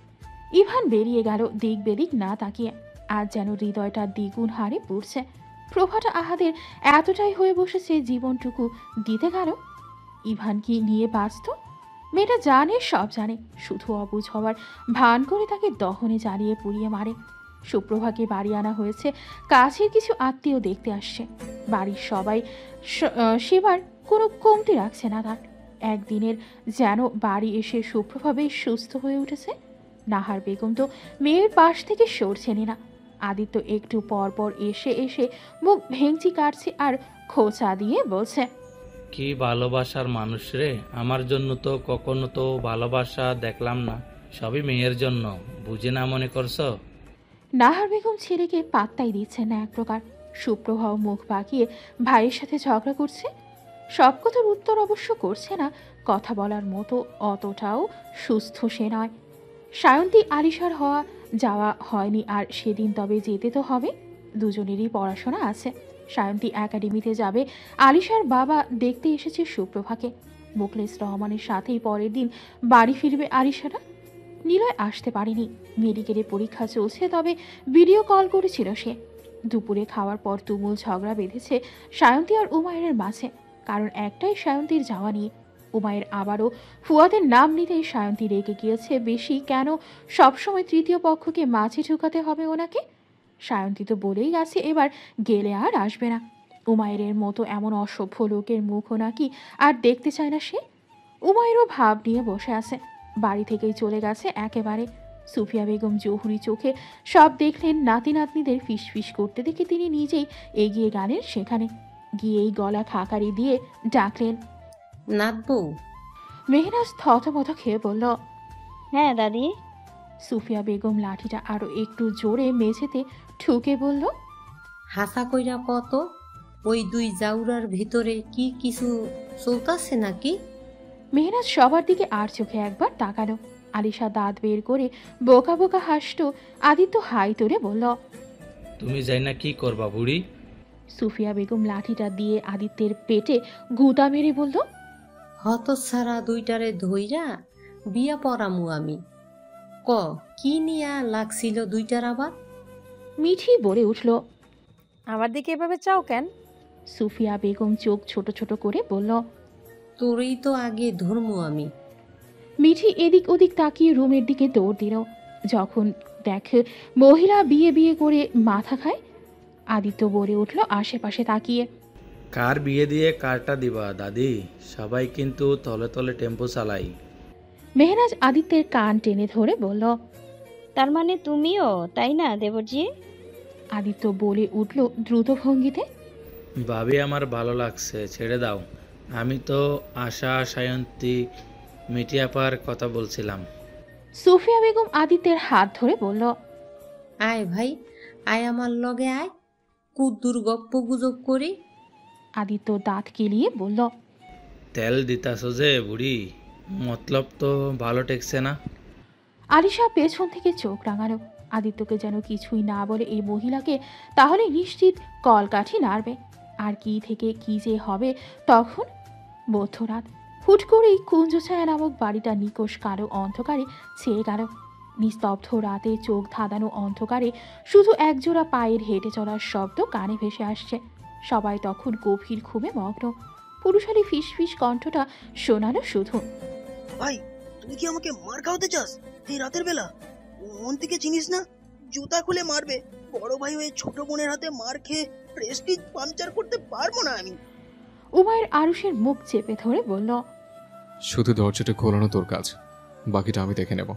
ইভান বেরিয়ে গেল দিক বেদিক না তাকিয়ে। আজ যেন হৃদয়টা দ্বিগুণ হারে পড়ছে। প্রভাটা আহাদের এতটাই হয়ে বসেছে জীবনটুকু দিতে গেল। ইভান কি নিয়ে বাঁচত? মেয়েটা জানে, সব জানে, শুধু অবুঝ হওয়ার ভান করে তাকে দহনে জ্বালিয়ে পুড়িয়ে মারে। সুপ্রভাকে বাড়ি আনা হয়েছে, কাছের কিছু আত্মীয় দেখতে আসছে। বাড়ির সবাই সেবার কোনো কমতি রাখছে না তার। একদিনের যেন বাড়ি এসে সুপ্রভা বেশ সুস্থ হয়ে উঠেছে। নাহার বেগম তো মেয়ের পাশ থেকে সরছেনই না। আদিত্য একটু পর পর এসে এসে মুখ ভেঙচি কাটছে আর খোঁচা দিয়ে বলছে, কি ভালোবাসার মানুষ রে! আমার জন্য তো কখনো তো ভালোবাসা দেখলাম না, সবই মেয়ের জন্য, বুঝে না মনে করছো? নাহার বেগম ছেলেকে পাত্তাই দিচ্ছেন না এক প্রকার। সুপ্রভাও মুখ বাঁকিয়ে ভাইয়ের সাথে ঝগড়া করছে। সব কথার উত্তর অবশ্য করছে না, কথা বলার মতো অতটাও সুস্থ সে নয়। সায়ন্তী আলিশার হওয়া যাওয়া হয়নি, আর সেদিন তবে যেতে তো হবে। দুজনেরই পড়াশোনা আছে। সায়ন্তী একাডেমিতে যাবে। আলিশার বাবা দেখতে এসেছে সুপ্রভাকে। মুখলেস রহমানের সাথেই পরের দিন বাড়ি ফিরবে আলিশারা। নিলয় আসতে পারেনি, মেডিকেলে পরীক্ষা চলছে, তবে ভিডিও কল করেছিল সে। দুপুরে খাওয়ার পর তুমুল ঝগড়া বেঁধেছে সায়ন্তী আর উমায়ের মাঝে, কারণ একটাই সায়ন্তীর যাওয়া নিয়ে। উমায়ের আবারও ফুয়াদের নাম নিতেই সায়ন্তী রেগে গিয়েছে বেশি। কেন সবসময় তৃতীয় পক্ষকে মাঝে ঢুকাতে হবে ওনাকে? সায়ন্তী তো বলেই গেছে এবার গেলে আর আসবে না। উমায়ের মতো এমন অসভ্য লোকের মুখও নাকি আর দেখতে চায় না সে। উমায়েরও ভাব নিয়ে বসে আছে, বাড়ি থেকেই চলে গেছে একেবারে। সুফিয়া বেগম জহুরি চোখে সব দেখলেন। নাতি নাতনিদের ফিসফিস করতে দেখে তিনি নিজেই এগিয়ে গেলেন সেখানে। গিয়েই গলা খাকারি দিয়ে ডাকলেন, নাতবু। মেহনাজ থতমত খেয়ে বলল, হ্যাঁ দাদি। সুফিয়া বেগম লাঠিটা আরো একটু জোরে মেঝেতে ঠুকে বলল, হাসা কইরা কত, ওই দুই জাউরার ভিতরে কি কিছু চলতাছে নাকি? মেহনাজ সবার দিকে আর চোখে একবার তাকালো। আলিশা দাঁত বের করে বোকা বোকা হাসত। আদিত্য হাই তোরে বলল, তুমি যাই না কি করবা বুড়ি? সুফিয়া বেগম লাঠিটা দিয়ে আদিত্যের পেটে গুঁতা মেরে বলল, হতচ্ছাড়া দুইটারে ধইরা বিয়া পড়ামু আমি। ক কি নিয়া লাগছিল দুইটার আবার? মিঠি বলে উঠল, আমার দিকে এভাবে চাও কেন? সুফিয়া বেগম চোখ ছোট ছোট করে বলল, তোরই তো আগে ধর্ম আমি। মিঠি এদিক ওদিক তাকিয়ে রুমের দিকে দৌড় দিল। যখন দেখে মহিলা বিয়ে বিয়ে করে মাথা খায়। আদিত্য বলে উঠল আশেপাশে তাকিয়ে, কার বিয়ে দিয়ে কারটা দিবা দাদি? সবাই কিন্তু তলে তলে টেম্পো চালাই। মেহনাজ আদিত্যের কান টেনে ধরে বলল, তার মানে তুমিও তাই না দেবরজি? আদিত্য বলে উঠল দ্রুত ভঙ্গিতে, ভাবি আমার ভালো লাগছে, ছেড়ে দাও। আমি তো আশা সায়ন্তী মিটিয়াপার কথা বলছিলাম। সুফিয়া বেগম আদিত্যের হাত ধরে বলল, আয় ভাই আয়, আমার লগে আয়, কুদ্দুর গপ্প গুজব করি। আদিত্য দাঁত কেলিয়ে বলল, তেল দিতাছ যে বুড়ি, মতলব তো ভালো টেকছে না। আলিশা পেছন থেকে চোখ রাঙালো। আদিত্যকে যেন কিছুই না বলে এই মহিলাকে তাহলে নিশ্চিত কলকাঠি নাড়বে। আর কি থেকে কি যে হবে তখন। মধ্যরাত হুট করেই কুঞ্জছায়া নামক বাড়িটা নিকোষ কালো অন্ধকারে ছেয়ে গেল। নিস্তব্ধ রাতে চোখ ধাঁধানো অন্ধকারে শুধু একজোড়া পায়ের হেঁটে চলার শব্দ কানে ভেসে আসছে। সবাই তখন গভীর ঘুমে মগ্ন। পুরুষালী ফিসফিস কণ্ঠটা শোনানো শুধু। ভাই, তুই কি আমাকে মার খাওয়াতে চাস এই রাতের বেলা? অন্তিকে চিনিস না? জুতা খুলে মারবে। বড় ভাই হয়ে ছোট বোনের হাতে মার খেয়ে প্রেস্টিজ পাংচার করতে পারবো না আমি। উমায়ের আরুষের মুখ চেপে ধরে বলল, শুধু দরজাটা খোলানো তোর কাজ, বাকিটা আমি দেখে নেব।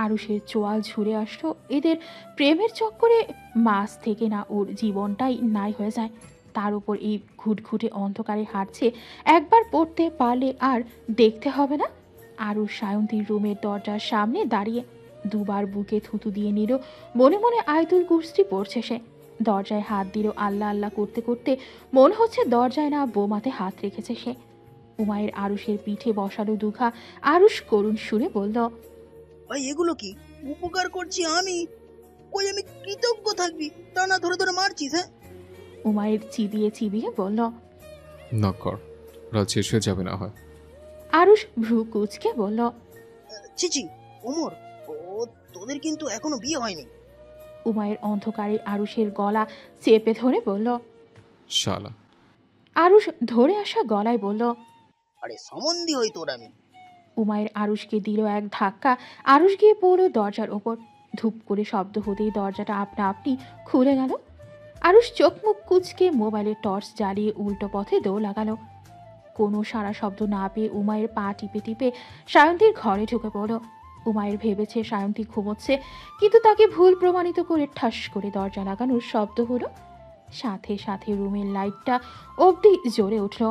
আরুষের চোয়াল ঝুরে আসলো। এদের প্রেমের চক্করে মাস থেকে না ওর জীবনটাই নাই হয়ে যায়। তার উপর এই ঘুটঘুটে অন্ধকারে হাঁটছে। একবার পড়তে পারলে আর দেখতে হবে না। আরুষ সায়ন্তীর রুমের দরজার সামনে দাঁড়িয়ে দুবার বুকে থুতু দিয়ে নিল। মনে মনে আয়তুল কুরসি পড়ছে সে। দরজায় হাত দিল আল্লাহ আল্লাহ করতে করতে। মনে হচ্ছে দরজায় না বোমাতে হাত রেখেছে সে। উমায়ের আরুষের পিঠে বসালো দুঘা। আরুষ করুণ সুরে বলল, ভাই এগুলো কি? উপকার করছি আমি, কই আমি কৃতজ্ঞ থাকবি? তা না ধরে ধরে মারছিস। হ্যাঁ, উমায়ের চিবিয়ে চিবিয়ে বলল, নক কর, রাত শেষ হয়ে যাবে না হয়। আরুষ ভ্রু কুচকে বলল, চিচি ওমর, ও তোদের কিন্তু এখনো বিয়ে হয়নি। উমায়ের অন্ধকারে আরুষের গলা চেপে ধরে বলল, শালা। আরুষ ধরে আসা গলায় বলল, আরে সম্বন্ধী হই তোর আমি। উমায়ের আরুষকে দিল এক ধাক্কা। আরুষ গিয়ে পড়ল দরজার ওপর। ধূপ করে শব্দ হতেই দরজাটা আপনা আপনি খুলে গেল। আরুষ চোখ মুখ কুচকে মোবাইলের টর্চ জ্বালিয়ে উল্টো পথে দৌড় লাগালো। কোনো সারা শব্দ না পেয়ে উমায়ের পা টিপে টিপে সায়ন্তীর ঘরে ঢুকে পড়ল। উমায়ের ভেবেছে সায়ন্তী ঘুমোচ্ছে, কিন্তু তাকে ভুল প্রমাণিত করে ঠাস করে দরজা লাগানোর শব্দ হলো। সাথে সাথে রুমের লাইটটা অবধি জ্বলে উঠল।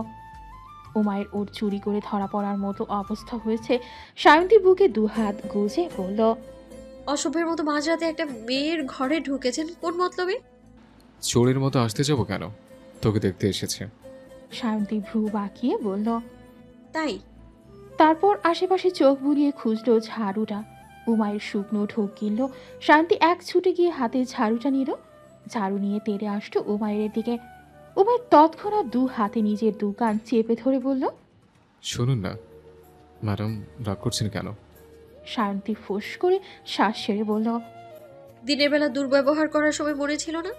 উমায়ের ওর চুরি করে ধরা পড়ার মতো অবস্থা হয়েছে। সায়ন্তী বুকে দুহাত গুজে বলল, অসভ্যের মতো মাঝরাতে একটা মেয়ের ঘরে ঢুকেছেন কোন মতলবে? চোরের মতো আসতে যাব কেন? তোকে দেখতে এসেছে। সায়ন্তী ভ্রু বাঁকিয়ে বলল, তাই? তারপর আশেপাশে চোখ বুলিয়ে খুঁজলো ঝাড়ুটা। উমায়ের শুকনো ঢোক গিলল। শান্তি এক ছুটে গিয়ে হাতে ঝাড়ুটা নিল। ঝাড়ু নিয়ে তেড়ে আসলো উমায়ের দিকে। উমায়ের তৎক্ষণাৎ দু হাতে নিজের দু কান চেপে ধরে বলল, শুনুন না ম্যাডাম, রাগ করছেন কেন? শান্তি ফোঁস করে শ্বাস ছেড়ে বলল, দিনের বেলা দুর্ব্যবহার করার সময় মনে ছিল না?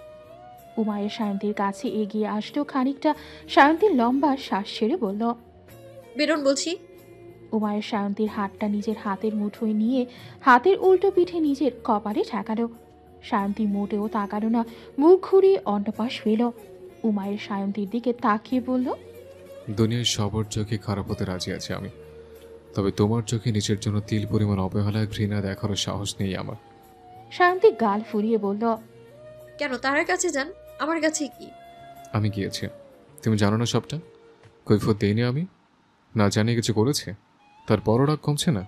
উমায়ের শান্তির কাছে এগিয়ে আসলো খানিকটা। শান্তির লম্বা শ্বাস ছেড়ে বলল, বেরোন বলছি। উমায়ের শান্তির হাতটা নিজের হাতের মুঠোয় নিয়ে হাতের উল্টো পিঠে নিজের কপালে ঠেকালো। শান্তি মোটেও তাকালো না, মুখ ঘুরিয়ে অন্যপাশ ফেল। উমায়ের সায়ন্তীর দিকে তাকিয়ে বলল, দুনিয়ার সবার চোখে খারাপ হতে রাজি আছে আমি, তবে তোমার চোখে নিজের জন্য তিল পরিমাণ অবহেলা ঘৃণা দেখারও সাহস নেই আমার। শান্তি গাল ফুরিয়ে বলল, কেন তার কাছে যান, আমার কাছে কি? আমি গিয়েছি, তুমি জানো না সবটা? কৈফিয়ত দেইনি আমি, না জানিয়ে কিছু করেছে, তারপরও রাগ কমছে না?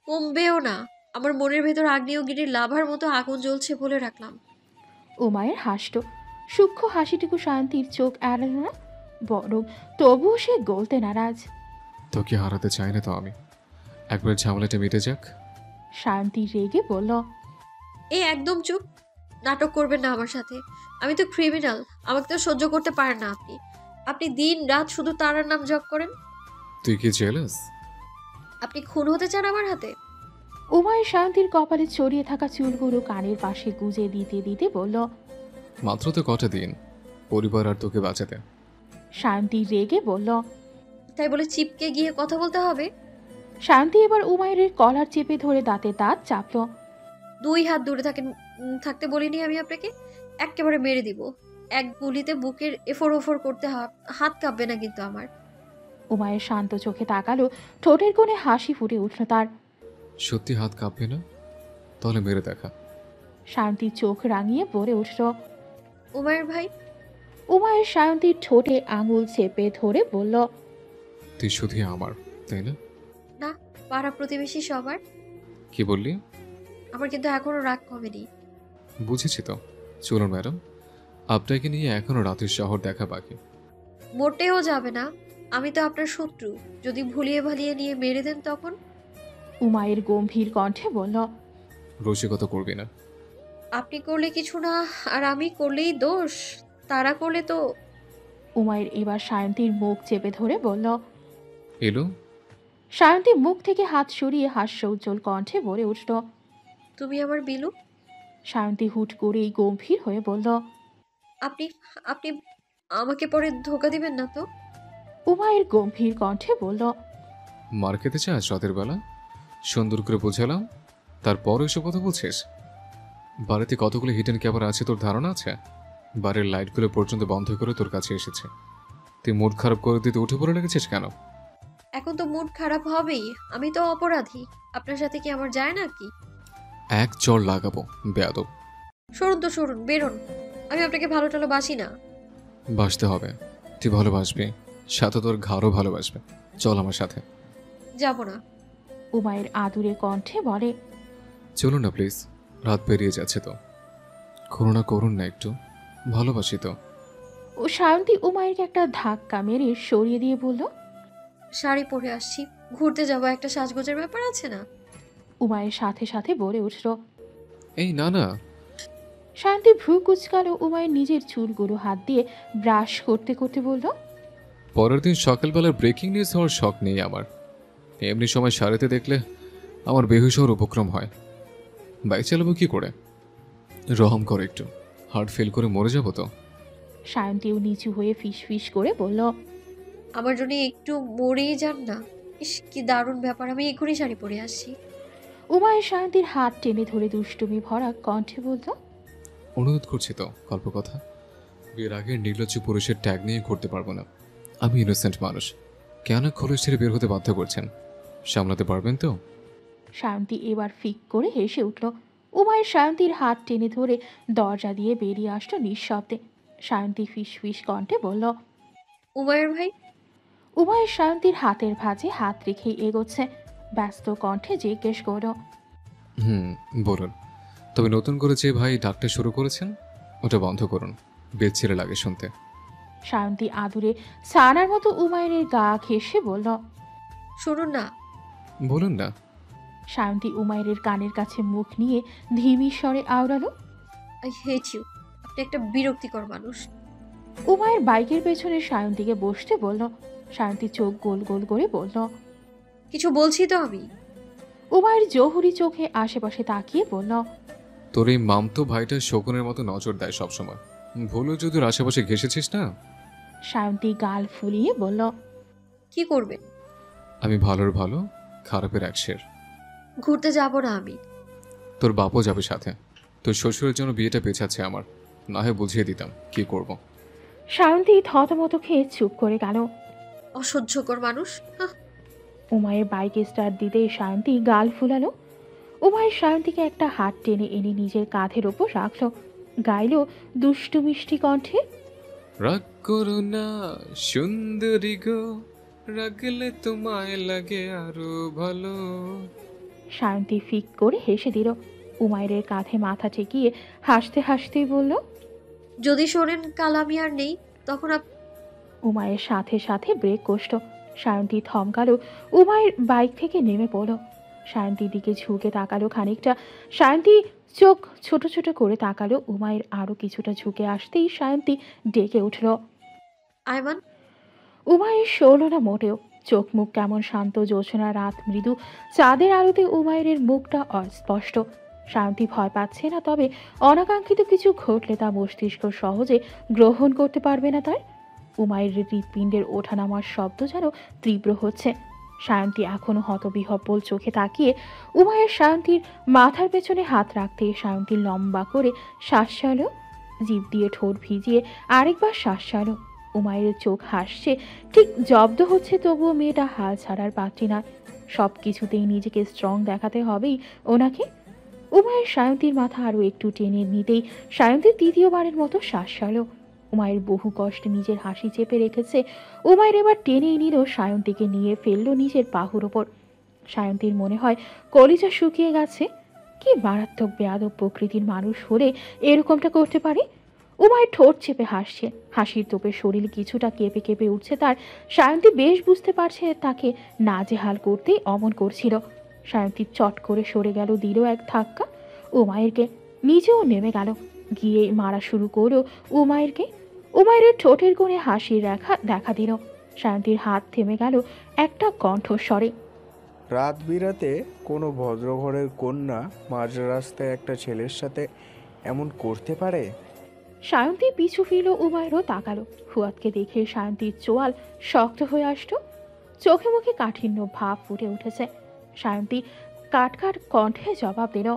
কমবেও না। আমার মনের ভেতর আগ্নেয়গিরির লাভার মতো আগুন জ্বলছে বলে রাখলাম। উমায়ের হাসল। সূক্ষ্ম হাসিটুকু শান্তির চোখ এড়াল না, বরং তবুও সে গলতে নারাজ। তোকে হারাতে চাই না তো আমি, একবার ঝামেলাটা মিটে যাক। শান্তি রেগে বলল, এ একদম চুপ। নাটক করবেন না আমার সাথে। আমি তো ক্রিমিনাল, আমাকে তো সহ্য করতে পারেন না আপনি। আপনি দিন রাত শুধু তারার নাম জপ করেন। তুই কি জেলাস? আপনি খুন হতে চান আমার হাতে? উমায়ের শান্তির কপালে ছড়িয়ে থাকা চুলগুলো কানের পাশে গুজে দিতে দিতে বলল, মাত্র তো কটা দিন, পরিবার আর তোকে বাঁচাতে। শান্তি রেগে বলল, তাই বলে চিপকে গিয়ে কথা বলতে হবে? শান্তি এবার উমায়ের কলার চেপে ধরে দাঁতে দাঁত চাপল। 2 হাত দূরে থাকতে বলিনি আমি আপনাকে? একেবারে মেরে দিব। এক গুলিতে বুকের এফোর ওফর করতে হাত কাঁপবে না কিন্তু আমার। উমায়ের শান্ত চোখে তাকালো। ঠোঁটের কোণে হাসি ফুটে উঠল তার। সত্যি হাত কাঁপবে না? তাহলে মেরে দেখা। শান্তি চোখ রাঙিয়ে পড়ে উঠল, উমায়ের ভাই। উমায়ের শান্তির ঠোঁটে আঙুল চেপে ধরে বলল, তুই শুধুই আমার, তাই না? না, পাড়া প্রতিবেশী সবার। কি বললি? আমার কিন্তু এখনো রাগ কমেনি। বুঝেছি তো। চলুন ম্যাডাম, আপনাকে নিয়ে এখনো রাতের শহর দেখা বাকি। মোটেও যাবে না। আমি তো আপনার শত্রু। যদি ভুলিয়ে ভালিয়ে নিয়ে মেরে দেন তখন? উমায়ের গম্ভীর কণ্ঠে বলল, রসিকতা করবি না। আপনি করলে কিছু না, আর আমি করলেই দোষ। তারা করলে তো। উমায়ের এবার সায়ন্তীর মুখ চেপে ধরে বলল, এলো। সায়ন্তী মুখ থেকে হাত সরিয়ে হাস্য উজ্জ্বল কণ্ঠে বলে উঠল, তুমি আমার বিলু। সায়ন্তী হুট করেই গম্ভীর হয়ে বলল, আপনি আপনি আমাকে পরে ধোকা দিবেন না তো? উমায়ের গম্ভীর কণ্ঠে বলল, মার খেতে চাস রাতের বেলা? সুন্দর করে বোঝালাম, তারপর এসব কথা বলছিস? বাড়িতে কতগুলো হিডেন ক্যামেরা আছে তোর ধারণা আছে? বাড়ির লাইটগুলো পর্যন্ত বন্ধ করে তোর কাছে এসেছে, তুই মুড খারাপ করে দিতে উঠে পড়ে লেগেছিস কেন? এখন তো মুড খারাপ হবেই, আমি তো অপরাধী। আপনার সাথে কি আমার যায় না কি? এক চড় লাগাবো বেয়াদব। সরুন তো সরুন, বেরোন। আমি আপনাকে ভালো টালো বাসি না। বাসতে হবে, তুই ভালোবাসবি, সাথে তোর ঘাড়ও ভালোবাসবে। চল আমার সাথে। যাব না। উমায়ের আদুরে কণ্ঠে বলে, চলুন না প্লিজ, রাত পেরিয়ে যাচ্ছে তো। করুণা করুন না একটু, ভালোবাসি তো। ও সায়ন্তী উমায়েরকে একটা ধাক্কা মেরে সরিয়ে দিয়ে বলল, শাড়ি পরে আসছি, ঘুরতে যাব, একটা সাজগোজের ব্যাপার আছে না? উমায়ের সাথে সাথে বলে উঠল। এই না না। সায়ন্তী ভ্রু কুচকালো। উমায়ের নিজের চুলগুলো হাত দিয়ে ব্রাশ করতে করতে বলল, পরের দিন সকালবেলার ব্রেকিং নিউজ হওয়ার শখ নেই আমার। এমনি সময় শাড়িতে দেখলে আমার বেহুশ হওয়ার উপক্রম হয়। বাইক চালাবো কি করে? রহম কর একটু, হার্ট ফেল করে মরে যাবো তো। সায়ন্তীও নিচু হয়ে ফিস ফিস করে বলল, আমার জন্য একটু মরেই যান না। ইস, কি দারুণ ব্যাপার, আমি এখনই শাড়ি পরে আসছি। উমায়ের সায়ন্তীর হাত টেনে ধরে দুষ্টুমি ভরা কণ্ঠে বলল, অনুরোধ করছি তো, গল্প কথা। বিয়ের আগে নির্লজ্জ পুরুষের ট্যাগ নিয়ে ঘুরতে পারবো না। আমি ইনোসেন্ট মানুষ, কেন খোলস ছেড়ে বের হতে বাধ্য করছেন? সামলাতে পারবেন তো? সায়ন্তী এবার ফিক করে হেসে উঠল। উমায়ের সায়ন্তীর হাত টেনে ধরে দরজা দিয়ে বেরিয়ে আসলো নিঃশব্দে। সায়ন্তী ফিস ফিস কণ্ঠে বলল, উমায়ের ভাই। উমায়ের সায়ন্তীর হাতের ভাঁজে হাত রেখেই এগোচ্ছে। ব্যস্ত কণ্ঠে জিজ্ঞেস করল, বলুন। তবে নতুন করে যে ভাই ডাকতে শুরু করেছেন, ওটা বন্ধ করুন, বেচ্ছিরে লাগে শুনতে। সায়ন্তী আদুরে সানার মতো উমায়ের গা ঘেঁষে বলল, শুনুন না। বলুন না। সায়ন্তী উমায়ের কানের কাছে মুখ নিয়ে ধিমি স্বরে আওড়ালো, আই হেট ইউ। আপনি একটা বিরক্তিকর মানুষ। উমায়ের বাইকের পেছনে সায়ন্তীকে বসতে বলল। সায়ন্তী চোখ গোল গোল করে বলল, কিছু বলছি তো আমি। উমায়ের জহুরি চোখে আশেপাশে তাকিয়ে বলল, তোর এই মামতো ভাইটা শকুনের মতো নজর দেয় সবসময়, ভুলেও যদি ওর আশেপাশে ঘেসেছিস না। সায়ন্তী গাল ফুলিয়ে বলল, কি করবেন? আমি ভালোর ভালো, খারাপের এক শের। ঘুরতে যাব না আমি। তোর বাপও যাবে সাথে। তোর শ্বশুরের জন্য বিয়েটা পেছাচ্ছে আমার, না হয় বুঝিয়ে দিতাম কি করব। সায়ন্তী থতমত খেয়ে চুপ করে গেল। অসহ্যকর মানুষ। উমায়ের বাইকে স্টার্ট দিতেই সায়ন্তী গাল ফুলালো। উমায়ের সায়ন্তীকে একটা হাত টেনে এনে নিজের কাঁধের ওপর রাখলো। গাইল দুষ্টু মিষ্টি কণ্ঠে, রাগ করো না সুন্দরী গো, রাগলে তোমায় লাগে আরো ভালো। সায়ন্তী ফিক করে হেসে দিল। উমায়ের কাঁধে মাথা ঠেকিয়ে হাসতে হাসতেই বলল, যদি শোনেন কাল আমি আর নেই, তখন উমায়ের সাথে সাথে ব্রেক কষল। সায়ন্তী থমকালো। উমায়ের বাইক থেকে নেমে পড়ল। সায়ন্তীর দিকে ঝুঁকে তাকালো খানিকটা। সায়ন্তী চোখ ছোট ছোট করে তাকালো। উমায়ের আরো কিছুটা ঝুঁকে আসতেই সায়ন্তী ডেকে উঠল, আয়মান। উমায়ের শোলো না মোটেও। চোখ মুখ কেমন শান্ত জ্যোৎস্না রাত মৃদু চাঁদের আলোতে উমায়ের মুখটা অস্পষ্ট। সায়ন্তী ভয় পাচ্ছে না, তবে অনাকাঙ্ক্ষিত কিছু ঘটলে তা মস্তিষ্ক সহজে গ্রহণ করতে পারবে না তার। উমায়ের হৃৎপিণ্ডের ওঠানামার শব্দ যেন তীব্র হচ্ছে। সায়ন্তী এখনো হতবিহ্বল চোখে তাকিয়ে। উমায়ের সায়ন্তীর মাথার পেছনে হাত রাখতে সায়ন্তী লম্বা করে শ্বাস ছাড়ল। জিভ দিয়ে ঠোঁট ভিজিয়ে আরেকবার শ্বাস ছাড়ল। উমায়ের চোখ হাসছে, ঠিক জব্দ হচ্ছে, তবুও মেয়েটা হাল ছাড়ার পাত্রী নয়। সব কিছুতেই নিজেকে স্ট্রং দেখাতে হবেই ওনাকে। উমায়ের সায়ন্তীর মাথা আরও একটু টেনে নিতেই সায়ন্তী তৃতীয়বারের মতো শ্বাস ছাড়ল। উমায়ের বহু কষ্টে নিজের হাসি চেপে রেখেছে। উমায়ের এবার টেনেই নিল, সায়ন্তীকে নিয়ে ফেলল নিজের বাহুর ওপর। সায়ন্তীর মনে হয় কলিজা শুকিয়ে গেছে। কি মারাত্মক বেয়াদব প্রকৃতির মানুষ হলে এরকমটা করতে পারে। উমায়ের ঠোঁট চেপে হাসছে, হাসির তোপে শরীর কিছুটা কেঁপে কেঁপে উঠছে তার। সায়ন্তী বেশ বুঝতে পারছে তাকে নাজেহাল করতেই অমন করছিল। সায়ন্তী চট করে সরে গেল, দিল এক ধাক্কা উমায়েরকে। নিজেও নেমে গেল, গিয়ে মারা শুরু করলো উমায়েরকে। উমায়ের ঠোঁটের কোণে হাসির রেখা দেখা দিল। সায়ন্তীর হাত থেমে গেল একটা কণ্ঠস্বরে, রাত বিরাতে কোনো ভদ্রঘরের কন্যা মাঝ রাস্তায় একটা ছেলের সাথে এমন করতে পারে? সায়ন্তী পিছু ফিরল, উমায়েরও তাকালো। ফুয়াদকে দেখে সায়ন্তীর চোয়াল শক্ত হয়ে আসলো, চোখে মুখে কাঠিন্য ভাব ফুটে উঠেছে। সায়ন্তী কাটকাট কণ্ঠে জবাব দিল,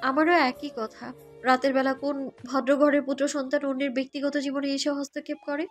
আমারও একই কথা। রাতের বেলা কোন ভদ্রঘরের পুত্র সন্তান অন্যের ব্যক্তিগত জীবনে এসে হস্তক্ষেপ করে?